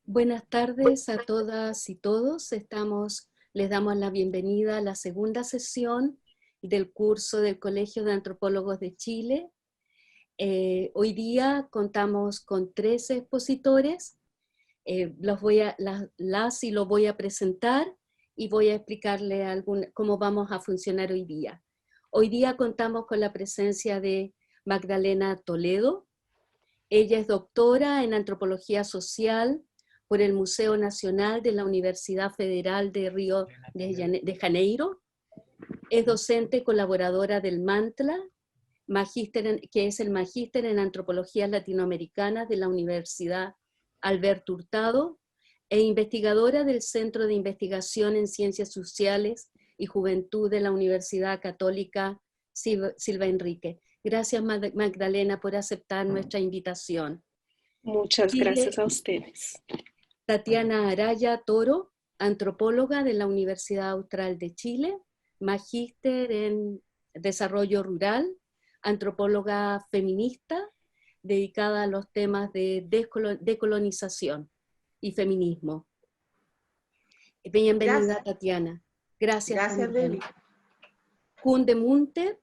Buenas tardes a todas y todos. Les damos la bienvenida a la segunda sesión del curso del Colegio de Antropólogos de Chile. Hoy día contamos con 13 expositores. Los voy a presentar y voy a explicarle cómo vamos a funcionar hoy día. Hoy día contamos con la presencia de Magdalena Toledo. Ella es doctora en Antropología Social por el Museo Nacional de la Universidad Federal de Río de Janeiro. Es docente colaboradora del MANTLA, que es el Magíster en Antropologías Latinoamericanas de la Universidad Alberto Hurtado, e investigadora del Centro de Investigación en Ciencias Sociales y Juventud de la Universidad Católica Silva Enrique. Gracias, Magdalena, por aceptar nuestra invitación. Muchas gracias a ustedes. Tatiana Araya Toro, antropóloga de la Universidad Austral de Chile, magíster en Desarrollo Rural, antropóloga feminista, dedicada a los temas de decolonización y feminismo. Bienvenida, gracias. Tatiana. Gracias. Gracias, Debbie. Koen de Munter,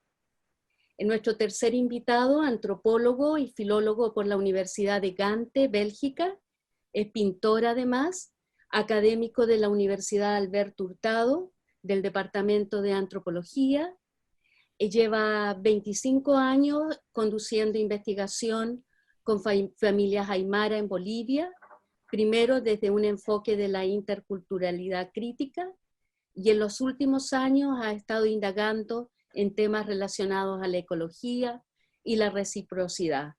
nuestro tercer invitado, antropólogo y filólogo por la Universidad de Gante, Bélgica. Es pintor además, académico de la Universidad Alberto Hurtado, del Departamento de Antropología. Lleva 25 años conduciendo investigación con familias aymara en Bolivia, primero desde un enfoque de la interculturalidad crítica, y en los últimos años ha estado indagando en temas relacionados a la ecología y la reciprocidad.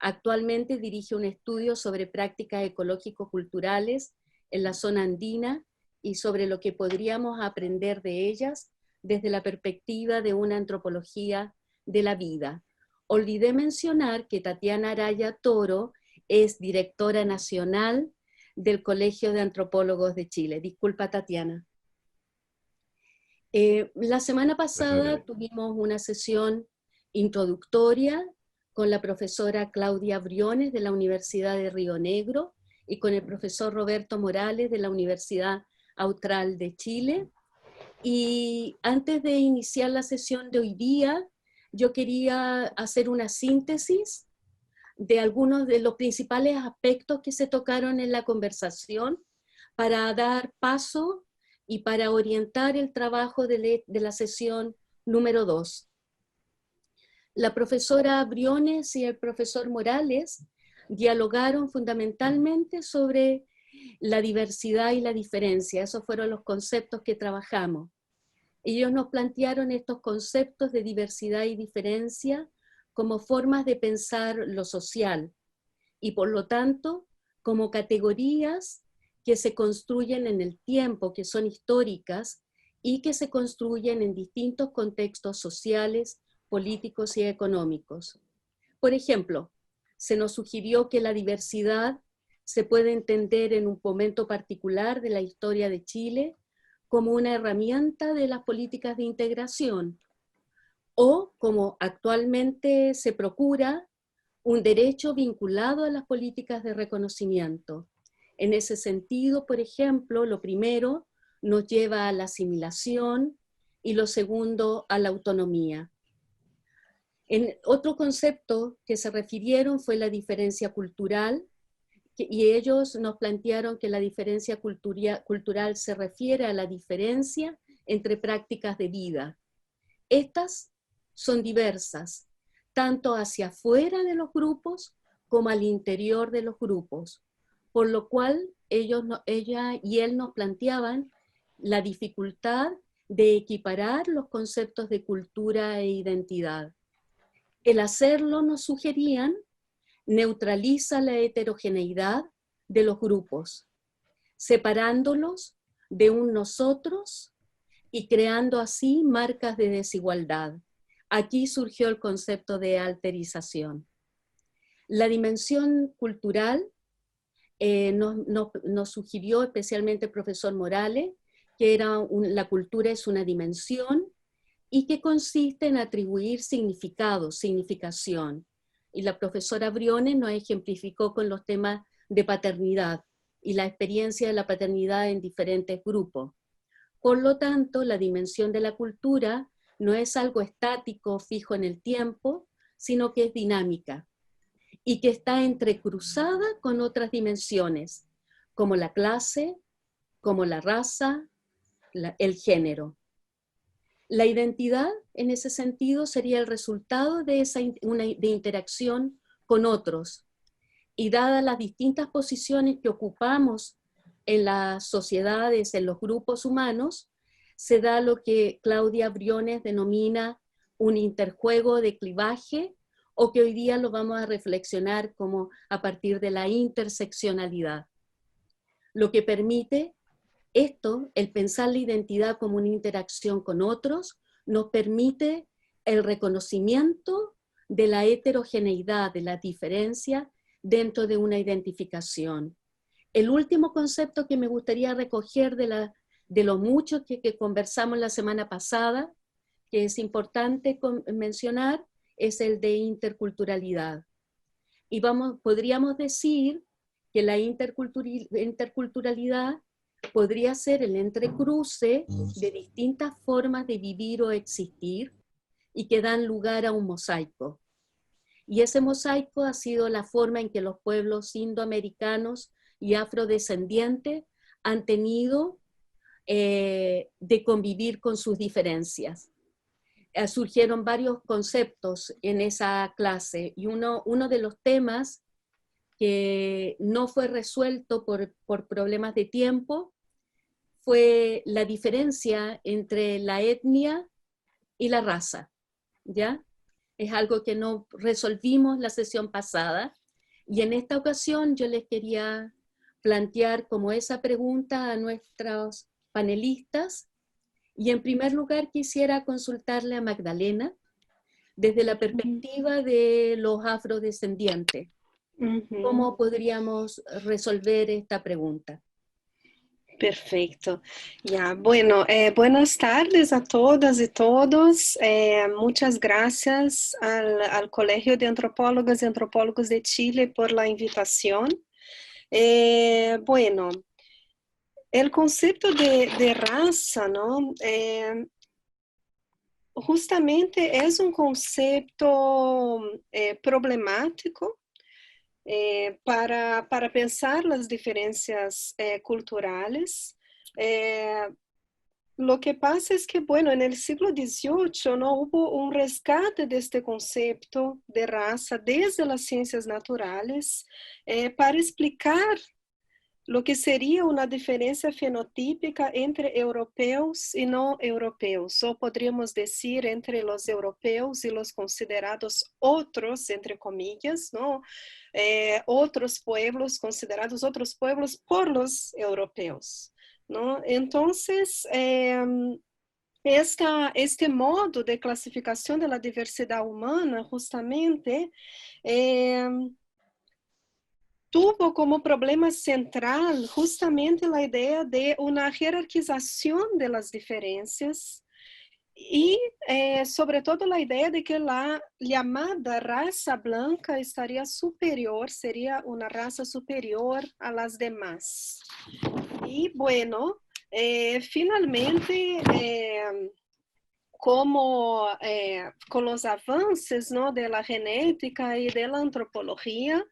Actualmente dirige un estudio sobre prácticas ecológico-culturales en la zona andina y sobre lo que podríamos aprender de ellas desde la perspectiva de una antropología de la vida. Olvidé mencionar que Tatiana Araya Toro es directora nacional del Colegio de Antropólogos de Chile. Disculpa, Tatiana. La semana pasada tuvimos una sesión introductoria con la profesora Claudia Briones de la Universidad de Río Negro y con el profesor Roberto Morales de la Universidad Austral de Chile. Y antes de iniciar la sesión de hoy día, yo quería hacer una síntesis de algunos de los principales aspectos que se tocaron en la conversación para dar paso y para orientar el trabajo de la sesión número 2. La profesora Briones y el profesor Morales dialogaron fundamentalmente sobre la diversidad y la diferencia. Esos fueron los conceptos que trabajamos. Ellos nos plantearon estos conceptos de diversidad y diferencia como formas de pensar lo social y por lo tanto como categorías que se construyen en el tiempo, que son históricas y que se construyen en distintos contextos sociales, políticos y económicos. Por ejemplo, se nos sugirió que la diversidad se puede entender en un momento particular de la historia de Chile como una herramienta de las políticas de integración, o como actualmente se procura, un derecho vinculado a las políticas de reconocimiento. En ese sentido, por ejemplo, lo primero nos lleva a la asimilación y lo segundo a la autonomía. Otro concepto que se refirieron fue la diferencia cultural, y ellos nos plantearon que la diferencia cultural se refiere a la diferencia entre prácticas de vida. Estas son diversas, tanto hacia afuera de los grupos como al interior de los grupos, por lo cual ella y él nos planteaban la dificultad de equiparar los conceptos de cultura e identidad. El hacerlo, nos sugerían, neutraliza la heterogeneidad de los grupos, separándolos de un nosotros y creando así marcas de desigualdad. Aquí surgió el concepto de alterización. La dimensión cultural nos sugirió especialmente el profesor Morales que la cultura es una dimensión y que consiste en atribuir significado, significación. Y la profesora Briones nos ejemplificó con los temas de paternidad y la experiencia de la paternidad en diferentes grupos. Por lo tanto, la dimensión de la cultura no es algo estático, fijo en el tiempo, sino que es dinámica y que está entrecruzada con otras dimensiones, como la clase, como la raza, el género. La identidad, en ese sentido, sería el resultado de de interacción con otros. Y dadas las distintas posiciones que ocupamos en las sociedades, en los grupos humanos, se da lo que Claudia Briones denomina un interjuego de clivaje, o que hoy día lo vamos a reflexionar como a partir de la interseccionalidad. Lo que permite esto, el pensar la identidad como una interacción con otros, nos permite el reconocimiento de la heterogeneidad, de la diferencia dentro de una identificación. El último concepto que me gustaría recoger de lo mucho que conversamos la semana pasada, que es importante mencionar, es el de interculturalidad. Y podríamos decir que la interculturalidad podría ser el entrecruce de distintas formas de vivir o existir y que dan lugar a un mosaico. Y ese mosaico ha sido la forma en que los pueblos indoamericanos y afrodescendientes han tenido de convivir con sus diferencias. Surgieron varios conceptos en esa clase y uno de los temas que no fue resuelto por problemas de tiempo fue la diferencia entre la etnia y la raza, ¿ya? Es algo que no resolvimos la sesión pasada y en esta ocasión yo les quería plantear como esa pregunta a nuestros panelistas y en primer lugar quisiera consultarle a Magdalena desde la perspectiva de los afrodescendientes. ¿Cómo podríamos resolver esta pregunta? Perfecto. Ya, bueno, buenas tardes a todas y todos. Muchas gracias al Colegio de Antropólogas y Antropólogos de Chile por la invitación. Bueno, el concepto de raza, ¿no? Justamente es un concepto problemático para pensar las diferencias culturales. Lo que pasa es que, bueno, en el siglo XVIII no hubo un rescate de este concepto de raza desde las ciencias naturales para explicar lo que sería una diferencia fenotípica entre europeos y no europeos, o podríamos decir entre los europeos y los considerados otros, entre comillas, ¿no? Otros pueblos, considerados otros pueblos por los europeos, ¿no? Entonces, este modo de clasificación de la diversidad humana justamente tuvo como problema central justamente la idea de una jerarquización de las diferencias y sobre todo la idea de que la llamada raza blanca estaría superior, sería una raza superior a las demás. Y bueno, finalmente, como con los avances, ¿no?, de la genética y de la antropología,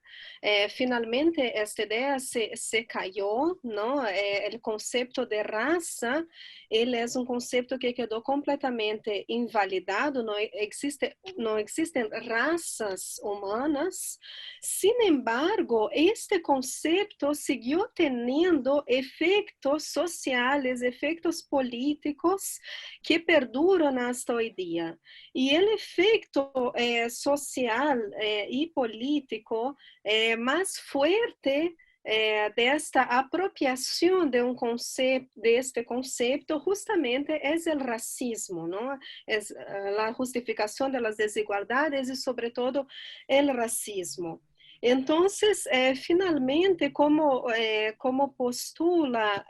finalmente esta idea se cayó, ¿no? El concepto de raza, él es un concepto que quedó completamente invalidado, no existen razas humanas. Sin embargo, este concepto siguió teniendo efectos sociales, efectos políticos que perduran hasta hoy día. Y el efecto social y político más fuerte de esta apropiación de de este concepto justamente es el racismo, ¿no? Es la justificación de las desigualdades y sobre todo el racismo. Entonces, finalmente, como postula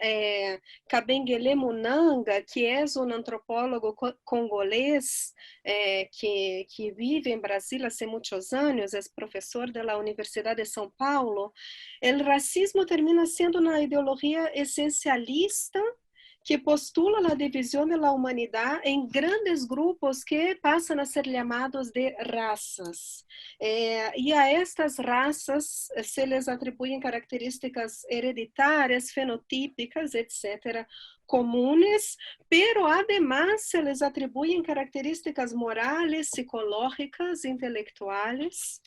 Kabengele Munanga, que é um antropólogo congolês que vive em Brasília há muitos anos, é professor da Universidade de São Paulo, o racismo termina sendo uma ideologia essencialista que postula a divisão da humanidade em grandes grupos que passam a ser chamados de raças. E a estas raças se les atribuem características hereditárias, fenotípicas, etc., comunes, pero además se les atribuem características morales, psicológicas, intelectuais,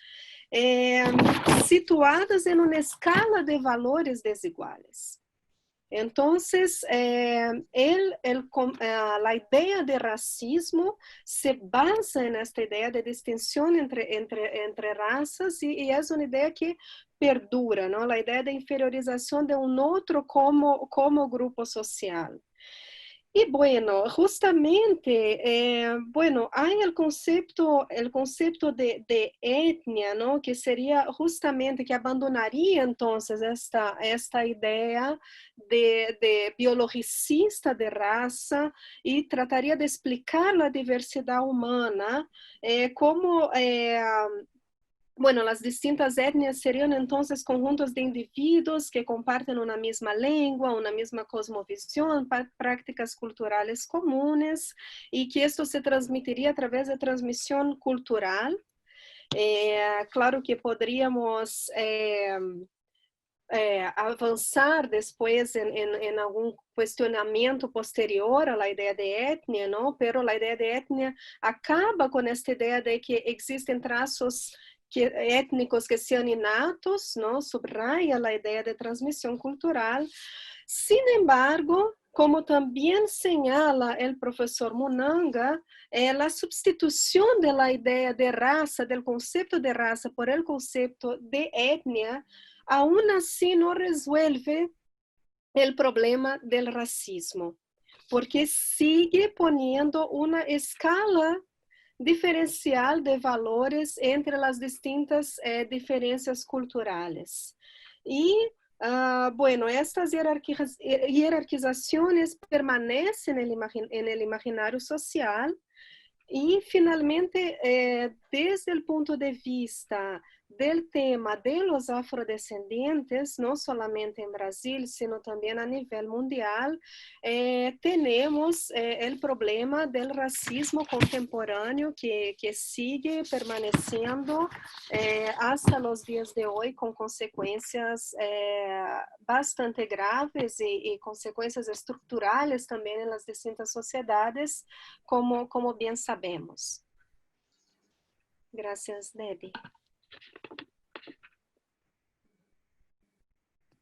situadas em uma escala de valores desiguales. Entonces, la idea de racismo se basa en esta idea de distinción entre razas y es una idea que perdura, ¿no? La idea de inferiorización de un otro como grupo social. Y bueno, justamente, hay el concepto de etnia, ¿no? Que sería justamente que abandonaría entonces esta idea de biologicista de raza y trataría de explicar la diversidad humana como bueno, las distintas etnias serían entonces conjuntos de individuos que comparten una misma lengua, una misma cosmovisión, prácticas culturales comunes y que esto se transmitiría a través de transmisión cultural. Claro que podríamos avanzar después en algún cuestionamiento posterior a la idea de etnia, ¿no? Pero la idea de etnia acaba con esta idea de que existen trazos étnicos que sean innatos, ¿no? Subraya la idea de transmisión cultural. Sin embargo, como también señala el profesor Munanga, la sustitución de la idea de raza, del concepto de raza por el concepto de etnia, aún así no resuelve el problema del racismo, porque sigue poniendo una escala diferencial de valores entre las distintas diferencias culturales. Y bueno, estas jerarquizaciones permanecen en el imaginario social y finalmente, desde el punto de vista del tema de los afrodescendientes, no solamente en Brasil, sino también a nivel mundial, tenemos el problema del racismo contemporáneo que sigue permaneciendo hasta los días de hoy con consecuencias bastante graves y consecuencias estructurales también en las distintas sociedades, como bien sabemos. Gracias, Debbie.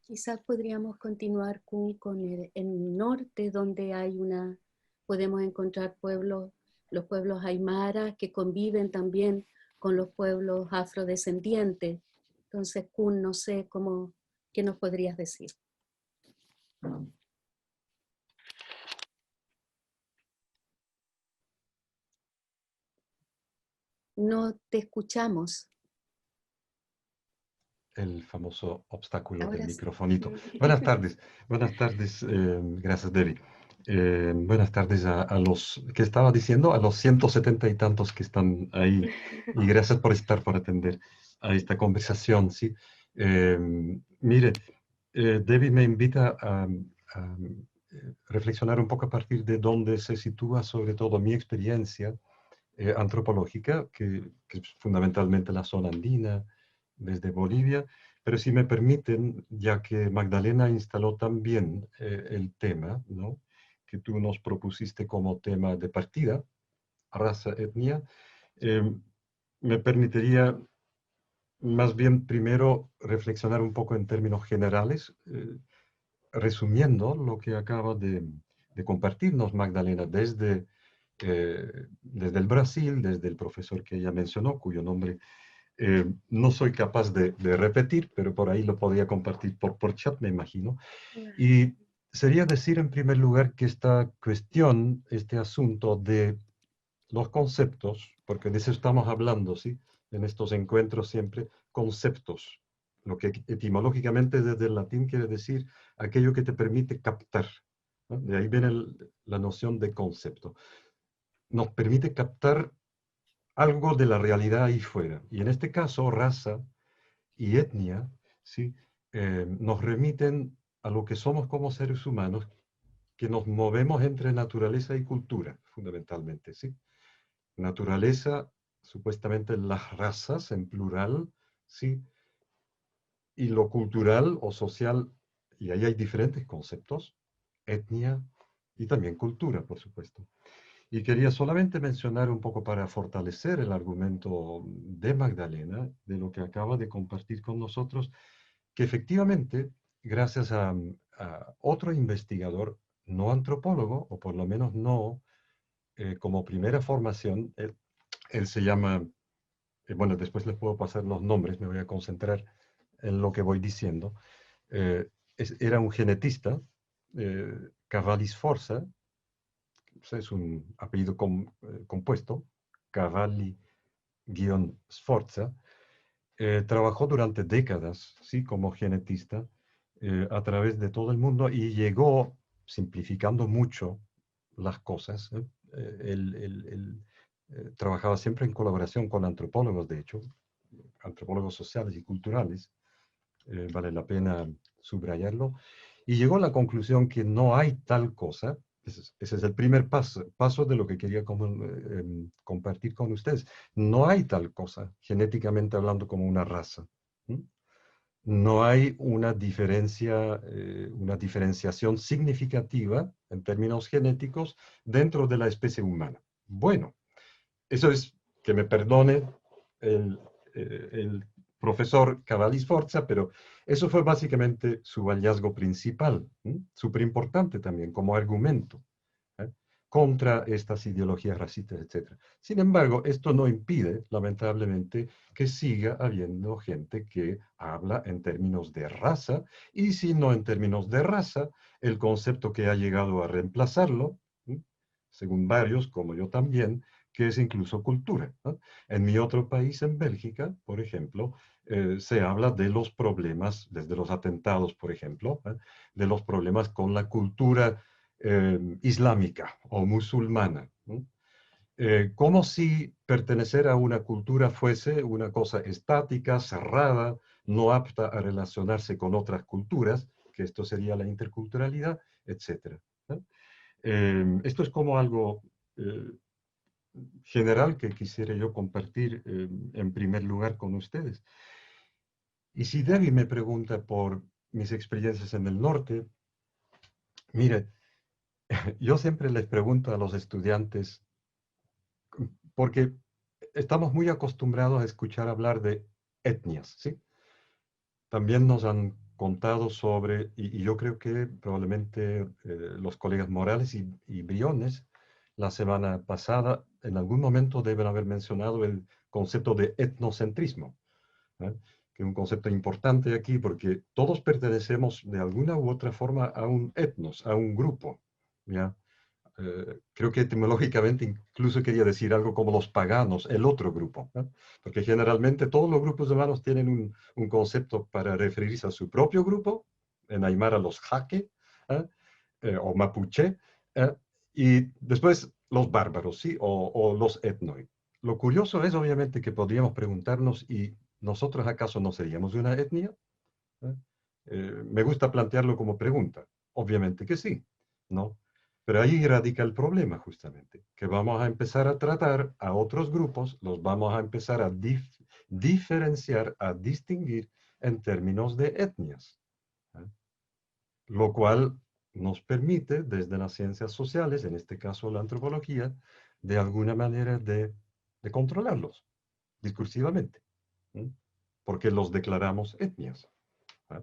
Quizás podríamos continuar con el norte, donde podemos encontrar los pueblos aymara que conviven también con los pueblos afrodescendientes. Entonces, Kun, no sé ¿qué nos podrías decir? No te escuchamos. El famoso obstáculo Ahora del sí. microfonito. Buenas tardes, gracias Debbie. Buenas tardes a los que estaba diciendo, a los 170 y tantos que están ahí, y gracias por atender a esta conversación. ¿Sí? Mire, Debbie me invita a reflexionar un poco a partir de dónde se sitúa sobre todo mi experiencia antropológica, que es fundamentalmente la zona andina, desde Bolivia, pero si me permiten, ya que Magdalena instaló también el tema, ¿no?, que tú nos propusiste como tema de partida, raza, etnia, me permitiría más bien primero reflexionar un poco en términos generales, resumiendo lo que acaba de compartirnos Magdalena desde el Brasil, desde el profesor que ella mencionó, cuyo nombre no soy capaz de repetir, pero por ahí lo podría compartir por chat, me imagino. Y sería decir en primer lugar que esta cuestión, este asunto de los conceptos, porque de eso estamos hablando, ¿sí?, en estos encuentros siempre conceptos, lo que etimológicamente desde el latín quiere decir aquello que te permite captar, ¿no? De ahí viene la noción de concepto. Nos permite captar algo de la realidad ahí fuera. Y en este caso, raza y etnia, ¿sí? Nos remiten a lo que somos como seres humanos, que nos movemos entre naturaleza y cultura, fundamentalmente, ¿sí? Naturaleza, supuestamente las razas en plural, ¿sí? Y lo cultural o social, y ahí hay diferentes conceptos, etnia y también cultura, por supuesto. Y quería solamente mencionar un poco para fortalecer el argumento de Magdalena, de lo que acaba de compartir con nosotros, que efectivamente, gracias a otro investigador, no antropólogo, o por lo menos no como primera formación, él se llama, bueno, después les puedo pasar los nombres, me voy a concentrar en lo que voy diciendo. Era un genetista, Cavalli Sforza, es un apellido compuesto, Cavalli-Sforza, trabajó durante décadas, ¿sí? Como genetista a través de todo el mundo y llegó, simplificando mucho las cosas, él trabajaba siempre en colaboración con antropólogos, de hecho, antropólogos sociales y culturales, vale la pena subrayarlo, y llegó a la conclusión que no hay tal cosa. Ese es el primer paso de lo que quería compartir con ustedes. No hay tal cosa, genéticamente hablando, como una raza. ¿Mm? No hay una diferenciación significativa en términos genéticos dentro de la especie humana. Bueno, eso es, que me perdone el profesor Cavalli Sforza, pero eso fue básicamente su hallazgo principal, súper importante también como argumento ¿eh? Contra estas ideologías racistas, etc. Sin embargo, esto no impide, lamentablemente, que siga habiendo gente que habla en términos de raza, y si no en términos de raza, el concepto que ha llegado a reemplazarlo, según varios, como yo también, que es incluso cultura, ¿no? En mi otro país, en Bélgica, por ejemplo, se habla de los problemas, desde los atentados, por ejemplo, de los problemas con la cultura islámica o musulmana, ¿no? Como si pertenecer a una cultura fuese una cosa estática, cerrada, no apta a relacionarse con otras culturas, que esto sería la interculturalidad, etc. ¿No? Esto es como algo eh, general que quisiera yo compartir en primer lugar con ustedes. Y si Debbie me pregunta por mis experiencias en el norte, mire, yo siempre les pregunto a los estudiantes, porque estamos muy acostumbrados a escuchar hablar de etnias, ¿sí? También nos han contado sobre, y yo creo que probablemente los colegas Morales y Briones la semana pasada en algún momento deben haber mencionado el concepto de etnocentrismo, ¿eh? Que es un concepto importante aquí porque todos pertenecemos de alguna u otra forma a un etnos, a un grupo, ¿ya? Creo que etimológicamente incluso quería decir algo como los paganos, el otro grupo, ¿no? Porque generalmente todos los grupos humanos tienen un concepto para referirse a su propio grupo, en Aymara los jaque, ¿eh? O mapuche, ¿eh? Y después los bárbaros, ¿sí? O los etnoi. Lo curioso es obviamente que podríamos preguntarnos, ¿y nosotros acaso no seríamos una etnia? ¿Eh? Me gusta plantearlo como pregunta. Obviamente que sí, ¿no? Pero ahí radica el problema justamente, que vamos a empezar a tratar a otros grupos, los vamos a empezar a diferenciar, a distinguir en términos de etnias, ¿eh? Lo cual nos permite, desde las ciencias sociales, en este caso la antropología, de alguna manera de controlarlos discursivamente, ¿eh? Porque los declaramos etnias, ¿eh?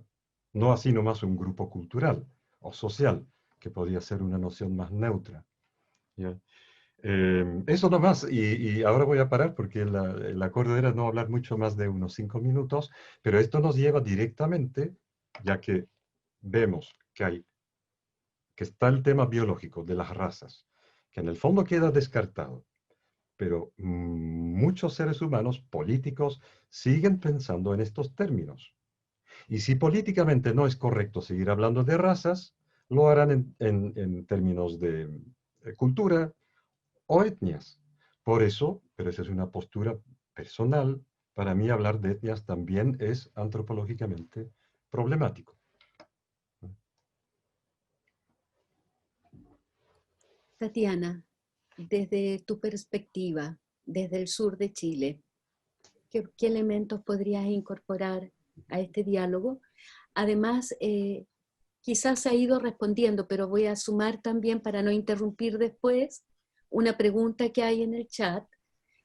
No así nomás un grupo cultural o social, que podría ser una noción más neutra, ¿ya? Eso nomás, y ahora voy a parar porque el acuerdo era no hablar mucho más de unos 5 minutos, pero esto nos lleva directamente, ya que vemos que está el tema biológico de las razas, que en el fondo queda descartado, pero muchos seres humanos políticos siguen pensando en estos términos. Y si políticamente no es correcto seguir hablando de razas, lo harán en términos de cultura o etnias. Por eso, pero esa es una postura personal, para mí hablar de etnias también es antropológicamente problemático. Tatiana, desde tu perspectiva, desde el sur de Chile, ¿qué elementos podrías incorporar a este diálogo? Además, quizás se ha ido respondiendo, pero voy a sumar también, para no interrumpir después, una pregunta que hay en el chat,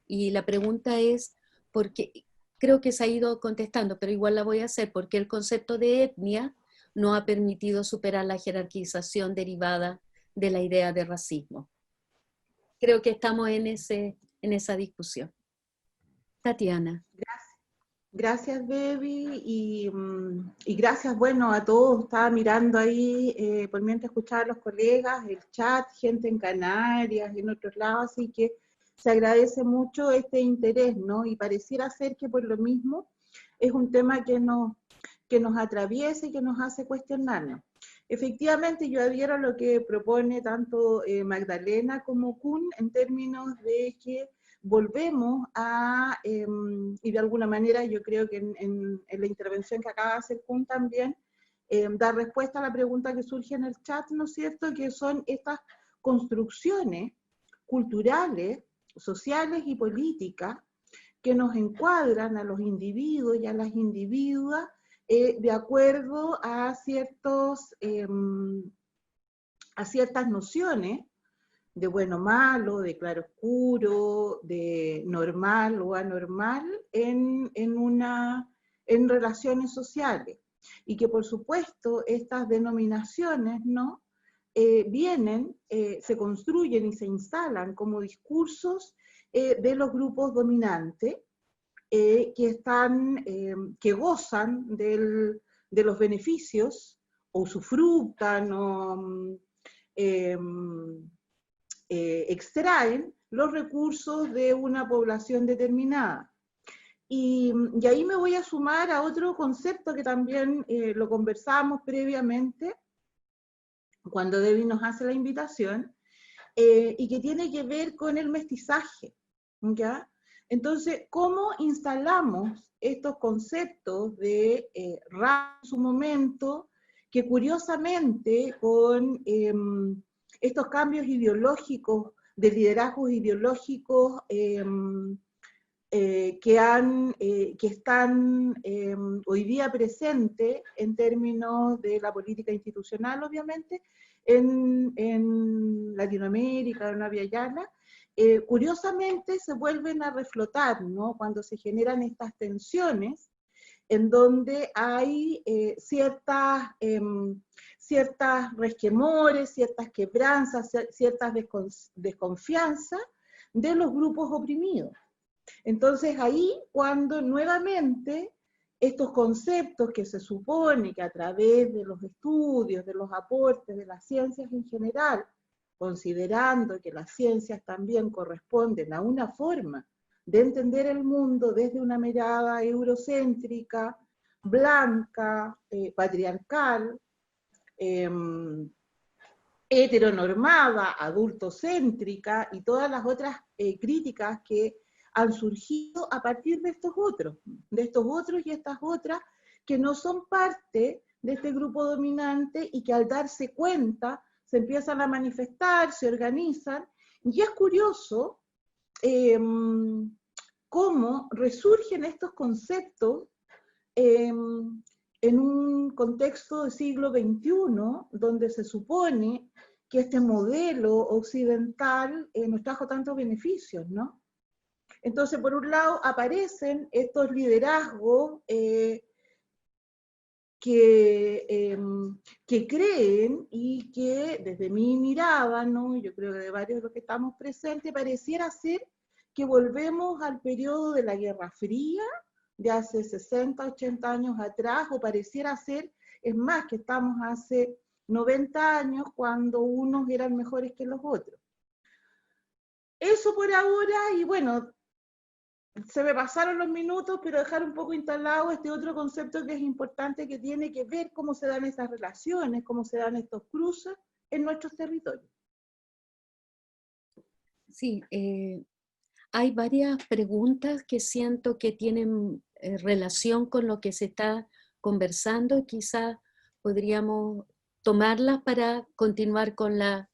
y la pregunta es, porque creo que se ha ido contestando, pero igual la voy a hacer, porque el concepto de etnia no ha permitido superar la jerarquización derivada de la idea de racismo. Creo que estamos en esa discusión. Tatiana. Gracias, Debbie, y gracias, bueno, a todos. Estaba mirando ahí, por mientras escuchaba a los colegas, el chat, gente en Canarias y en otros lados, así que se agradece mucho este interés, ¿no? Y pareciera ser que por lo mismo es un tema que nos atraviesa y que nos hace cuestionarnos. Efectivamente, yo adhiero a lo que propone tanto Magdalena como Kuhn en términos de que volvemos a, y de alguna manera yo creo que en la intervención que acaba de hacer Kuhn también, dar respuesta a la pregunta que surge en el chat, ¿no es cierto?, que son estas construcciones culturales, sociales y políticas que nos encuadran a los individuos y a las individuas de acuerdo a ciertas nociones de bueno o malo, de claro oscuro, de normal o anormal en relaciones sociales. Y que por supuesto estas denominaciones, ¿no?, se construyen y se instalan como discursos de los grupos dominantes que gozan de los beneficios o usufructan o extraen los recursos de una población determinada. Y ahí me voy a sumar a otro concepto que también lo conversamos previamente, cuando Debbie nos hace la invitación, y que tiene que ver con el mestizaje, ¿ya? Entonces, ¿cómo instalamos estos conceptos de raza en su momento, que curiosamente con estos cambios ideológicos, de liderazgos ideológicos que están hoy día presentes en términos de la política institucional, obviamente, en Latinoamérica, en la Via Yala, curiosamente se vuelven a reflotar, ¿no?, cuando se generan estas tensiones, en donde hay ciertas resquemores, ciertas quebranzas, ciertas desconfianzas de los grupos oprimidos. Entonces ahí, cuando nuevamente estos conceptos que se supone que a través de los estudios, de los aportes de las ciencias en general, considerando que las ciencias también corresponden a una forma de entender el mundo desde una mirada eurocéntrica, blanca, patriarcal, heteronormada, adultocéntrica y todas las otras críticas que han surgido a partir de estos otros y estas otras que no son parte de este grupo dominante y que al darse cuenta se empiezan a manifestar, se organizan, y es curioso cómo resurgen estos conceptos en un contexto del siglo XXI, donde se supone que este modelo occidental nos trajo tantos beneficios, ¿no? Entonces, por un lado, aparecen estos liderazgos que creen y que desde mi mirada, ¿no?, yo creo que de varios de los que estamos presentes, pareciera ser que volvemos al periodo de la Guerra Fría, de hace 60, 80 años atrás, o pareciera ser, es más, que estamos hace 90 años, cuando unos eran mejores que los otros. eso por ahora, y bueno, se me pasaron los minutos, pero dejar un poco instalado este otro concepto que es importante, que tiene que ver cómo se dan esas relaciones, cómo se dan estos cruces en nuestros territorios. Sí, hay varias preguntas que siento que tienen relación con lo que se está conversando y quizás podríamos tomarlas para continuar con la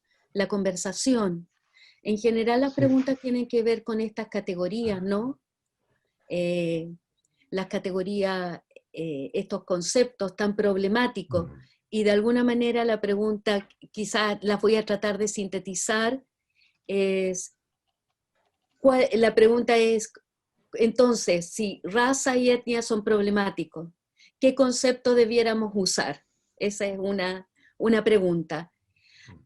conversación. En general las preguntas tienen que ver con estas categorías, ¿no? Las categorías, estos conceptos tan problemáticos, y de alguna manera la pregunta, quizás las voy a tratar de sintetizar, es, la pregunta es, entonces, si raza y etnia son problemáticos, ¿qué concepto debiéramos usar? Esa es una pregunta.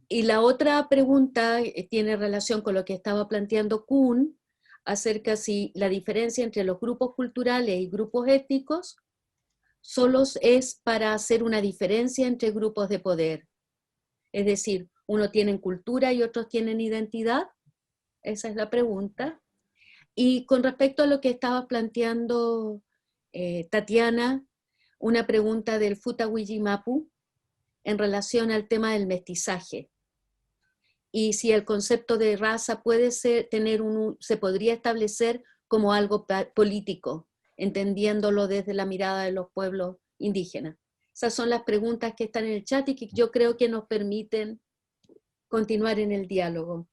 Y la otra pregunta tiene relación con lo que estaba planteando Kuhn, acerca si la diferencia entre los grupos culturales y grupos étnicos solo es para hacer una diferencia entre grupos de poder. Es decir, unos tienen cultura y otros tienen identidad. Esa es la pregunta. Y con respecto a lo que estaba planteando Tatiana, una pregunta del Futawijimapu en relación al tema del mestizaje. Y si el concepto de raza puede ser, se podría establecer como algo político, entendiéndolo desde la mirada de los pueblos indígenas. Esas son las preguntas que están en el chat y que yo creo que nos permiten continuar en el diálogo.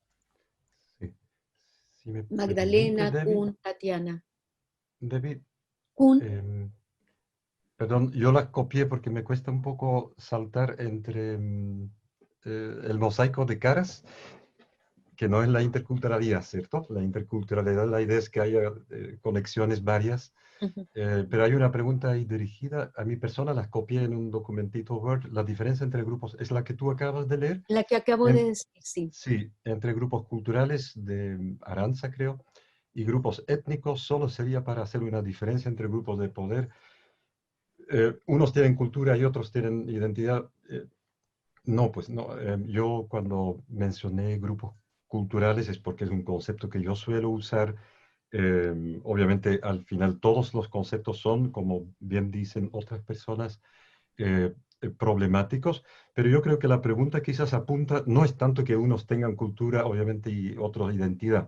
Sí. Si me Magdalena, permite, Kuhn, Tatiana. David, Kuhn. perdón, yo las copié porque me cuesta un poco saltar entre el mosaico de caras, que no es la interculturalidad, ¿cierto? La interculturalidad, la idea es que haya conexiones varias, pero hay una pregunta ahí dirigida a mi persona, las copié en un documentito Word. La diferencia entre grupos es la que tú acabas de leer. La que acabo de decir, sí. Sí, entre grupos culturales de Aranza, creo, y grupos étnicos, solo sería para hacer una diferencia entre grupos de poder. Unos tienen cultura y otros tienen identidad. No, pues no. Yo cuando mencioné grupos culturales es porque es un concepto que yo suelo usar. Obviamente, al final, todos los conceptos son, como bien dicen otras personas, problemáticos, pero yo creo que la pregunta quizás apunta, no es tanto que unos tengan cultura, obviamente, y otros identidad.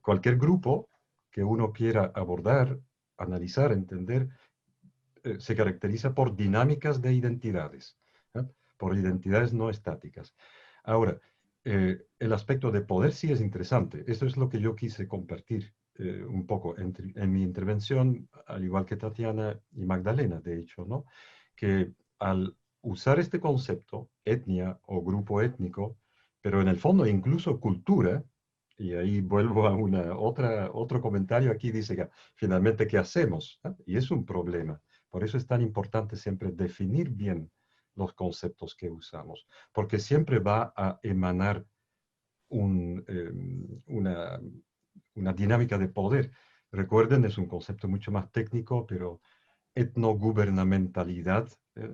Cualquier grupo que uno quiera abordar, analizar, entender, se caracteriza por dinámicas de identidades, ¿eh? Por identidades no estáticas. Ahora, el aspecto de poder sí es interesante. Eso es lo que yo quise compartir un poco en mi intervención, al igual que Tatiana y Magdalena, de hecho, ¿no? Que al usar este concepto, etnia o grupo étnico, pero en el fondo incluso cultura, y ahí vuelvo a otro comentario aquí, dice que finalmente, ¿qué hacemos? ¿Eh? Y es un problema. Por eso es tan importante siempre definir bien los conceptos que usamos, porque siempre va a emanar una dinámica de poder. Recuerden, es un concepto mucho más técnico, pero etnogubernamentalidad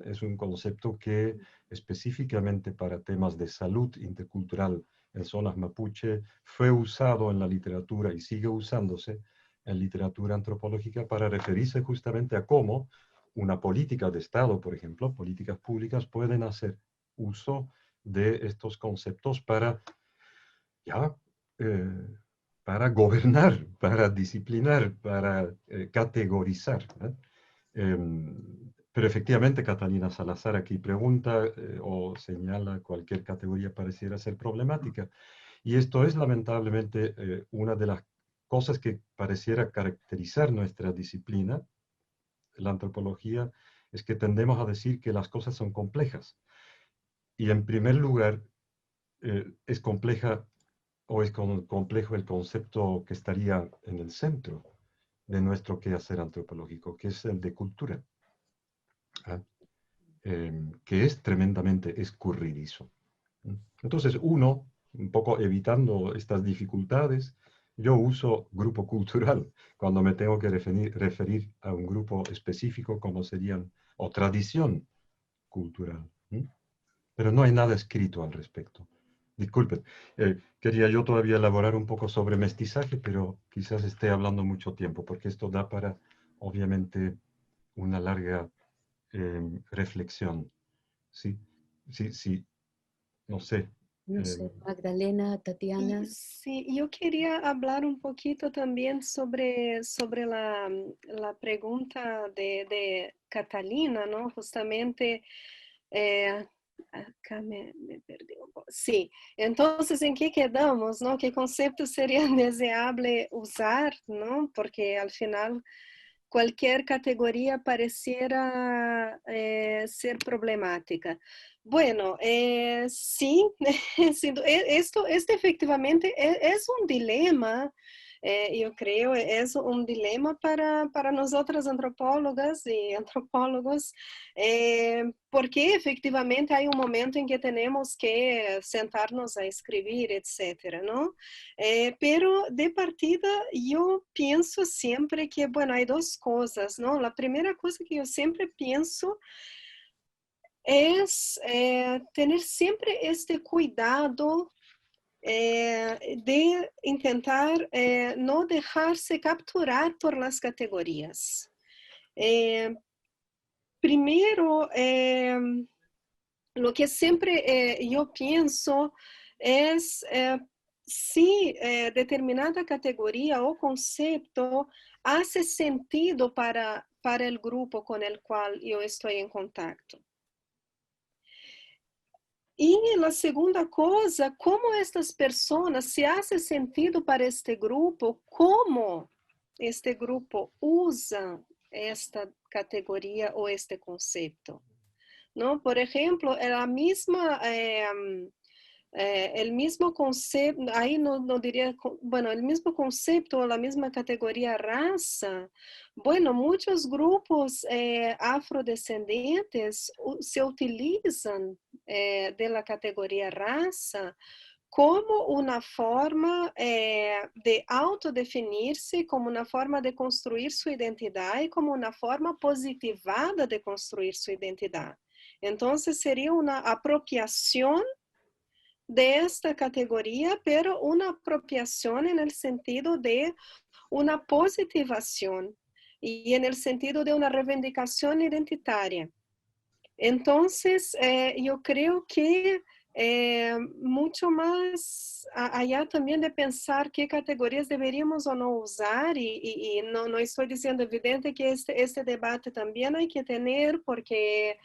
es un concepto que específicamente para temas de salud intercultural en zonas mapuche fue usado en la literatura y sigue usándose en literatura antropológica para referirse justamente a cómo una política de Estado, por ejemplo, políticas públicas pueden hacer uso de estos conceptos para ya para gobernar, para disciplinar, para categorizar. Pero efectivamente, Catalina Salazar aquí pregunta o señala cualquier categoría pareciera ser problemática. Y esto es lamentablemente una de las cosas que pareciera caracterizar nuestra disciplina, la antropología, es que tendemos a decir que las cosas son complejas. Y en primer lugar, es compleja o es complejo el concepto que estaría en el centro de nuestro quehacer antropológico, que es el de cultura, ¿ah? Que es tremendamente escurridizo. Entonces, uno, un poco evitando estas dificultades, yo uso grupo cultural cuando me tengo que referir a un grupo específico como serían, o tradición cultural. Pero no hay nada escrito al respecto. Disculpen, quería yo todavía elaborar un poco sobre mestizaje, pero quizás esté hablando mucho tiempo, porque esto da para, obviamente, una larga reflexión. Sí, sí, sí, no sé. No sé, Magdalena, Tatiana. Sí, yo quería hablar un poquito también sobre la pregunta de Catalina, ¿no? Justamente, acá me perdí un poco. Sí, entonces, ¿en qué quedamos, no? ¿Qué concepto sería deseable usar, no? Porque al final cualquier categoría pareciera ser problemática. Bueno, sí, esto efectivamente es un dilema, yo creo, es un dilema para nosotras antropólogas y antropólogos, porque efectivamente hay un momento en que tenemos que sentarnos a escribir, etcétera, ¿no? Pero de partida yo pienso siempre que, bueno, hay dos cosas, ¿no? La primera cosa que yo siempre pienso es tener siempre este cuidado de intentar no dejarse capturar por las categorías. Primero, lo que siempre yo pienso es si determinada categoría o concepto hace sentido para el grupo con el cual yo estoy en contacto. Y la segunda cosa, cómo estas personas, si hace sentido para este grupo, cómo este grupo usa esta categoría o este concepto, ¿no? Por ejemplo, la misma, el mismo concepto, ahí no diría, bueno, el mismo concepto o la misma categoría raza, bueno, muchos grupos afrodescendentes se utilizan de la categoría raza como una forma de autodefinirse, como una forma de construir su identidad y como una forma positivada de construir su identidad. Entonces sería una apropiación de esta categoría, pero una apropiación en el sentido de una positivación y en el sentido de una reivindicación identitaria. Entonces, yo creo que mucho más allá también de pensar qué categorías deberíamos o no usar, y no estoy diciendo evidente que este debate también hay que tener, porque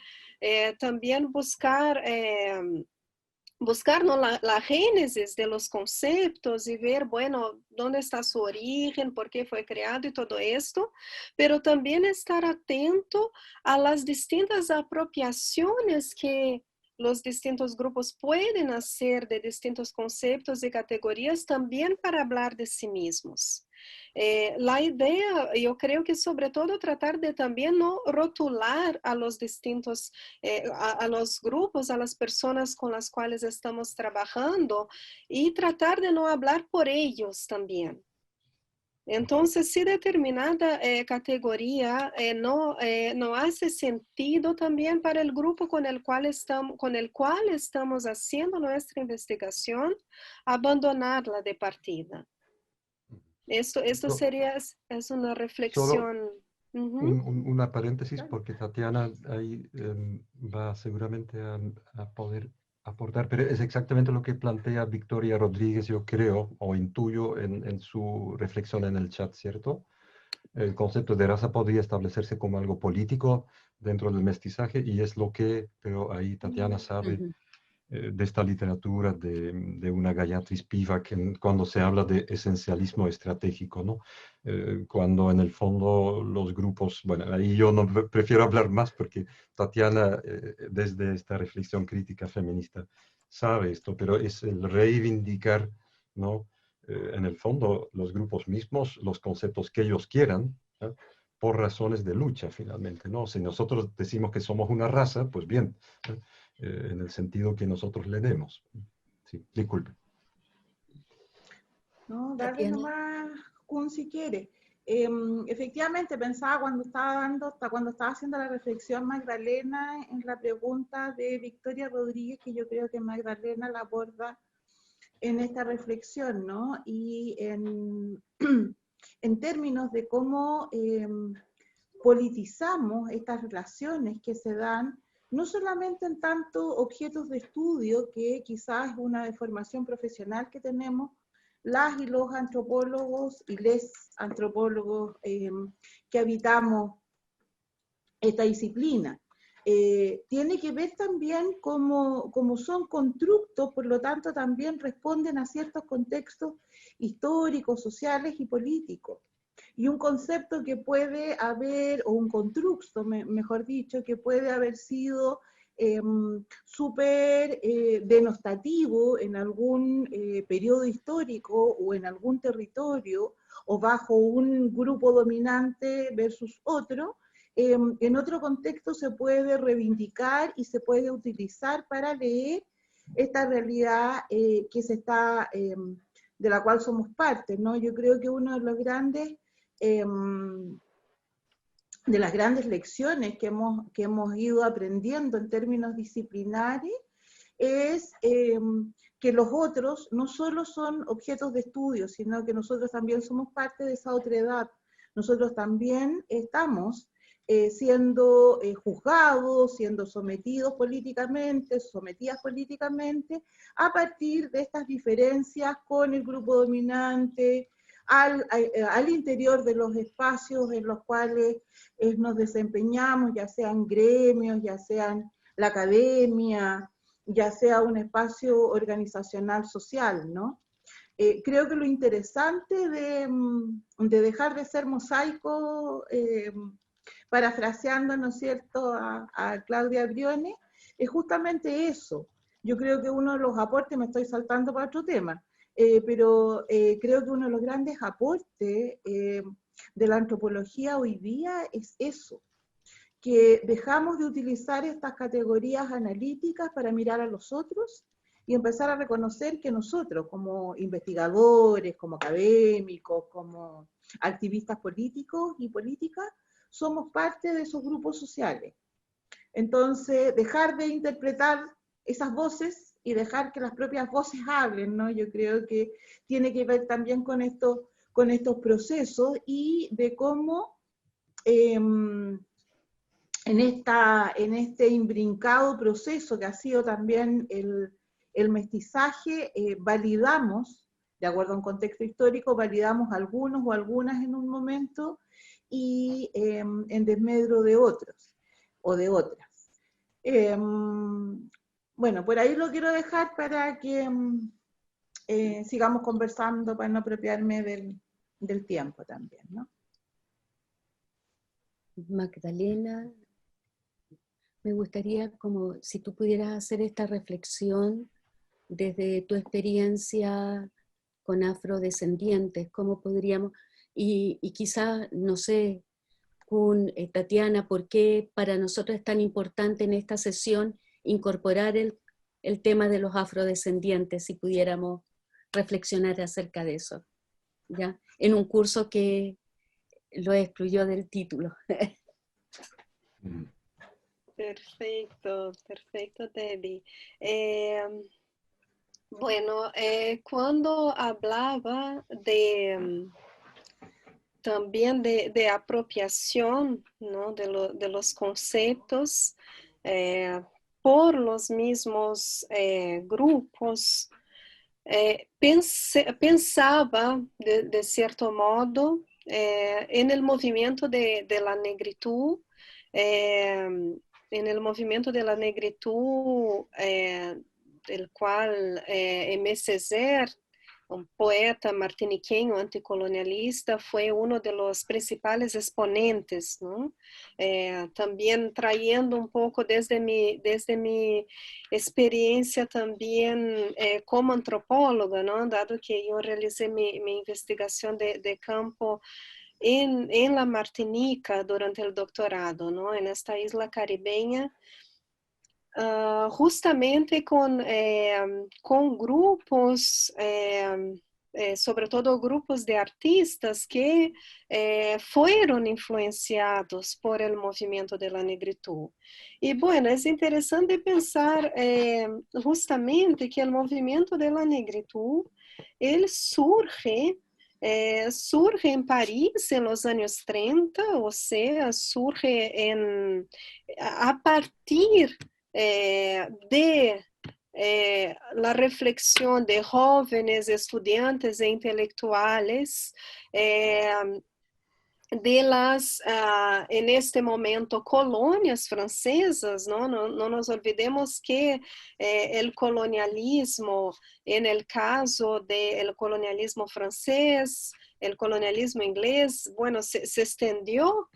también buscar ¿no? la génesis de los conceptos y ver, bueno, dónde está su origen, por qué fue creado y todo esto, pero también estar atento a las distintas apropiaciones que los distintos grupos pueden hacer de distintos conceptos y categorías también para hablar de sí mismos. La idea, yo creo que sobre todo tratar de también no rotular a los distintos, a los grupos, a las personas con las cuales estamos trabajando y tratar de no hablar por ellos también. Entonces, si determinada categoría no hace sentido también para el grupo con el cual estamos haciendo nuestra investigación, abandonarla de partida. Esto sería, es una Solo reflexión. una paréntesis, porque Tatiana ahí va seguramente a poder aportar, pero es exactamente lo que plantea Victoria Rodríguez, yo creo, o intuyo en su reflexión en el chat, ¿cierto? El concepto de raza podría establecerse como algo político dentro del mestizaje, y es lo que, pero ahí Tatiana sabe de esta literatura de una Gayatri Spivak cuando se habla de esencialismo estratégico, ¿no? Cuando en el fondo los grupos, bueno, ahí yo no prefiero hablar más porque Tatiana, desde esta reflexión crítica feminista, sabe esto, pero es el reivindicar, ¿no? En el fondo, los grupos mismos, los conceptos que ellos quieran, ¿no? Por razones de lucha, finalmente, ¿no? Si nosotros decimos que somos una raza, pues bien, ¿no? En el sentido que nosotros le demos. Sí, disculpe. No, dale nomás, Kun, si quiere. Efectivamente, pensaba cuando estaba haciendo la reflexión Magdalena en la pregunta de Victoria Rodríguez, que yo creo que Magdalena la aborda en esta reflexión, ¿no? Y en términos de cómo politizamos estas relaciones que se dan, no solamente en tanto objetos de estudio, que quizás es una deformación profesional que tenemos las y los antropólogos y les antropólogos que habitamos esta disciplina. Tiene que ver también como son constructos, por lo tanto también responden a ciertos contextos históricos, sociales y políticos. Y un concepto que puede haber, o un constructo, mejor dicho, que puede haber sido súper denostativo en algún periodo histórico o en algún territorio, o bajo un grupo dominante versus otro, en otro contexto se puede reivindicar y se puede utilizar para leer esta realidad que se está, de la cual somos parte, ¿no? Yo creo que uno de los grandes, de las grandes lecciones que hemos ido aprendiendo en términos disciplinares es que los otros no solo son objetos de estudio, sino que nosotros también somos parte de esa otredad. Nosotros también estamos siendo juzgados, siendo sometidos políticamente, sometidas políticamente, a partir de estas diferencias con el grupo dominante, al interior de los espacios en los cuales nos desempeñamos, ya sean gremios, ya sean la academia, ya sea un espacio organizacional social, ¿no? Creo que lo interesante de dejar de ser mosaico, parafraseando, ¿no es cierto?, a Claudia Briones, es justamente eso. Yo creo que uno de los aportes, me estoy saltando para otro tema, pero creo que uno de los grandes aportes de la antropología hoy día es eso, que dejamos de utilizar estas categorías analíticas para mirar a los otros y empezar a reconocer que nosotros, como investigadores, como académicos, como activistas políticos y políticas, somos parte de esos grupos sociales. Entonces, dejar de interpretar esas voces y dejar que las propias voces hablen, ¿no? Yo creo que tiene que ver también con estos procesos y de cómo en este imbrincado proceso que ha sido también el mestizaje, validamos, de acuerdo a un contexto histórico, validamos algunos o algunas en un momento y en desmedro de otros o de otras. Bueno, por ahí lo quiero dejar para que sigamos conversando, para no apropiarme del tiempo también, ¿no? Magdalena, me gustaría como si tú pudieras hacer esta reflexión desde tu experiencia con afrodescendientes, cómo podríamos, y quizás, no sé, con Tatiana, ¿por qué para nosotros es tan importante en esta sesión incorporar el tema de los afrodescendientes, si pudiéramos reflexionar acerca de eso, ¿ya? En un curso que lo excluyó del título. Perfecto, perfecto, Debbie. Bueno, cuando hablaba también de apropiación, ¿no?, de los conceptos por los mismos grupos, pensaba de cierto modo en el movimiento de la negritud, en el movimiento de la negritud del cual Aimé Césaire, un poeta martiniqueño anticolonialista, fue uno de los principales exponentes, ¿no? También trayendo un poco desde mi experiencia también como antropóloga, ¿no? Dado que yo realicé mi investigación de campo en la Martinica durante el doctorado, ¿no?, en esta isla caribeña, justamente con grupos sobre todo grupos de artistas que fueron influenciados por el movimiento de la negritud. Y bueno, es interesante pensar justamente que el movimiento de la negritud, él surge en París en los años 30, o sea, surge a partir de la reflexión de jóvenes estudiantes e intelectuales de las, en este momento, colonias francesas, ¿no? No nos olvidemos que el colonialismo, en el caso del colonialismo francés, el colonialismo inglés, bueno, se extendió,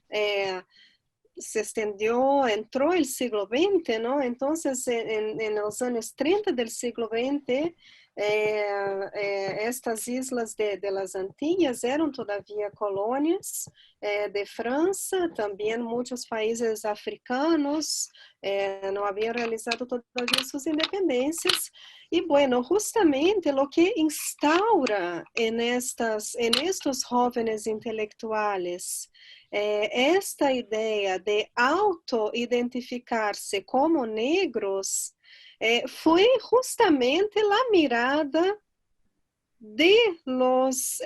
entró el siglo XX, ¿no? Entonces, en los años 30 del siglo XX, estas islas de las Antillas eran todavía colonias de Francia, también muchos países africanos no habían realizado todavía sus independencias. Y bueno, justamente lo que instaura en estos jóvenes intelectuales esta idea de auto-identificarse como negros fue justamente la mirada de los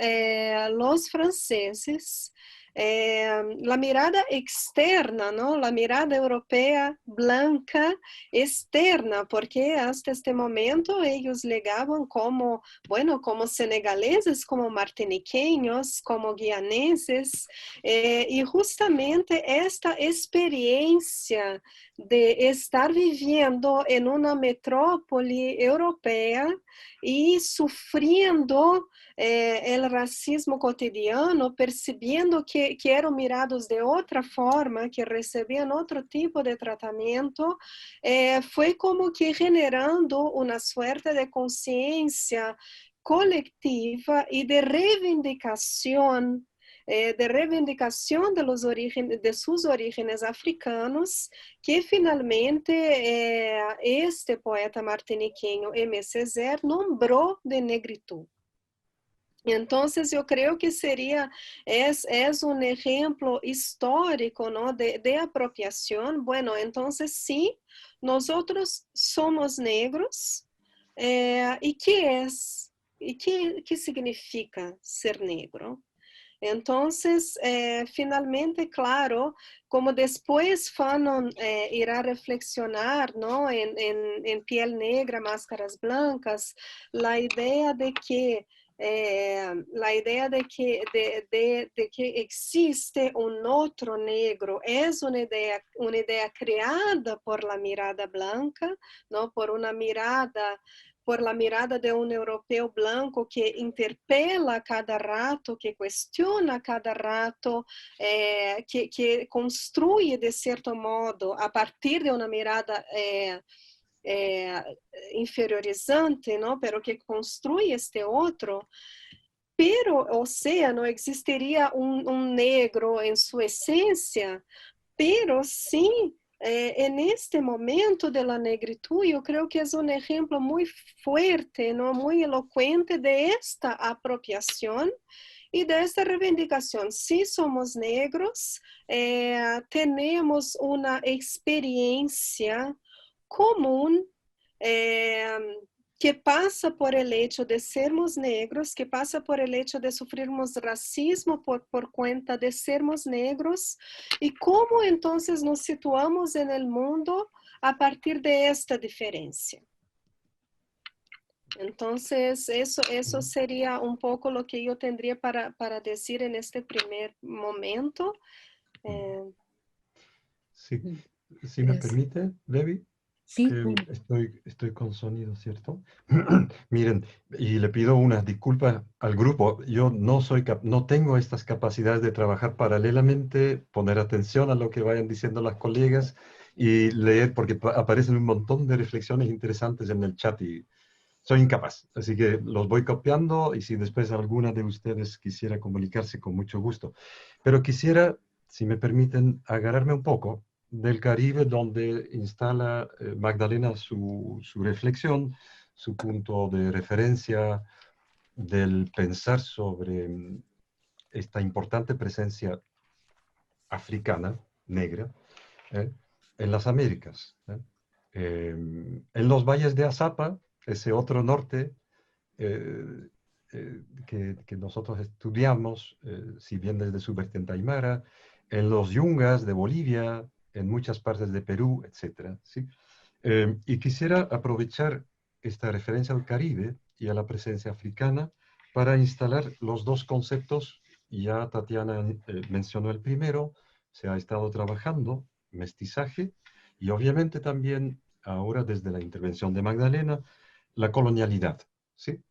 franceses, la mirada externa, ¿no? La mirada europea blanca externa, porque hasta este momento ellos llegaban como, bueno, como senegaleses, como martiniqueños, como guianeses, y justamente esta experiencia de estar viviendo en una metrópoli europea y sufriendo el racismo cotidiano, percibiendo que eran mirados de otra forma, que recibían otro tipo de tratamiento, fue como que generando una suerte de conciencia colectiva y de reivindicación de sus orígenes africanos, que finalmente este poeta martiniqueño Aimé Césaire nombró de negritud. Entonces, yo creo que es un ejemplo histórico, ¿no? de apropiación. Bueno, entonces sí, nosotros somos negros. ¿Y qué es? ¿Y qué significa ser negro? Entonces, finalmente, claro, como después Fanon irá a reflexionar, ¿no? en Piel Negra, Máscaras Blancas, la idea de que que existe un otro negro es una idea creada por la mirada blanca, ¿no? Por la mirada de un europeo blanco que interpela a cada rato, que cuestiona a cada rato, que construye de cierto modo a partir de una mirada inferiorizante, ¿no? Pero que construye este otro. Pero, o sea, no existiría un negro en su esencia, pero sí, en este momento de la negritud, yo creo que es un ejemplo muy fuerte, ¿no? Muy elocuente de esta apropiación y de esta reivindicación. Si somos negros, tenemos una experiencia común que pasa por el hecho de sermos negros, que pasa por el hecho de sufrirmos racismo por cuenta de sermos negros, y cómo entonces nos situamos en el mundo a partir de esta diferencia. Entonces, eso sería un poco lo que yo tendría para decir en este primer momento. Sí, si me permite, Debbie. Sí, Estoy con sonido, ¿cierto? Miren, y le pido unas disculpas al grupo. Yo no tengo estas capacidades de trabajar paralelamente, poner atención a lo que vayan diciendo las colegas y leer, porque aparecen un montón de reflexiones interesantes en el chat y soy incapaz. Así que los voy copiando y si después alguna de ustedes quisiera comunicarse, con mucho gusto. Pero quisiera, si me permiten, agarrarme un poco del Caribe, donde instala Magdalena su reflexión, su punto de referencia del pensar sobre esta importante presencia africana, negra, en las Américas. En los valles de Azapa, ese otro norte que nosotros estudiamos, si bien desde su vertiente aymara, en los yungas de Bolivia, en muchas partes de Perú, etc. ¿Sí? Y quisiera aprovechar esta referencia al Caribe y a la presencia africana para instalar los dos conceptos. Ya Tatiana mencionó el primero, se ha estado trabajando, mestizaje, y obviamente también ahora desde la intervención de Magdalena, la colonialidad, ¿sí?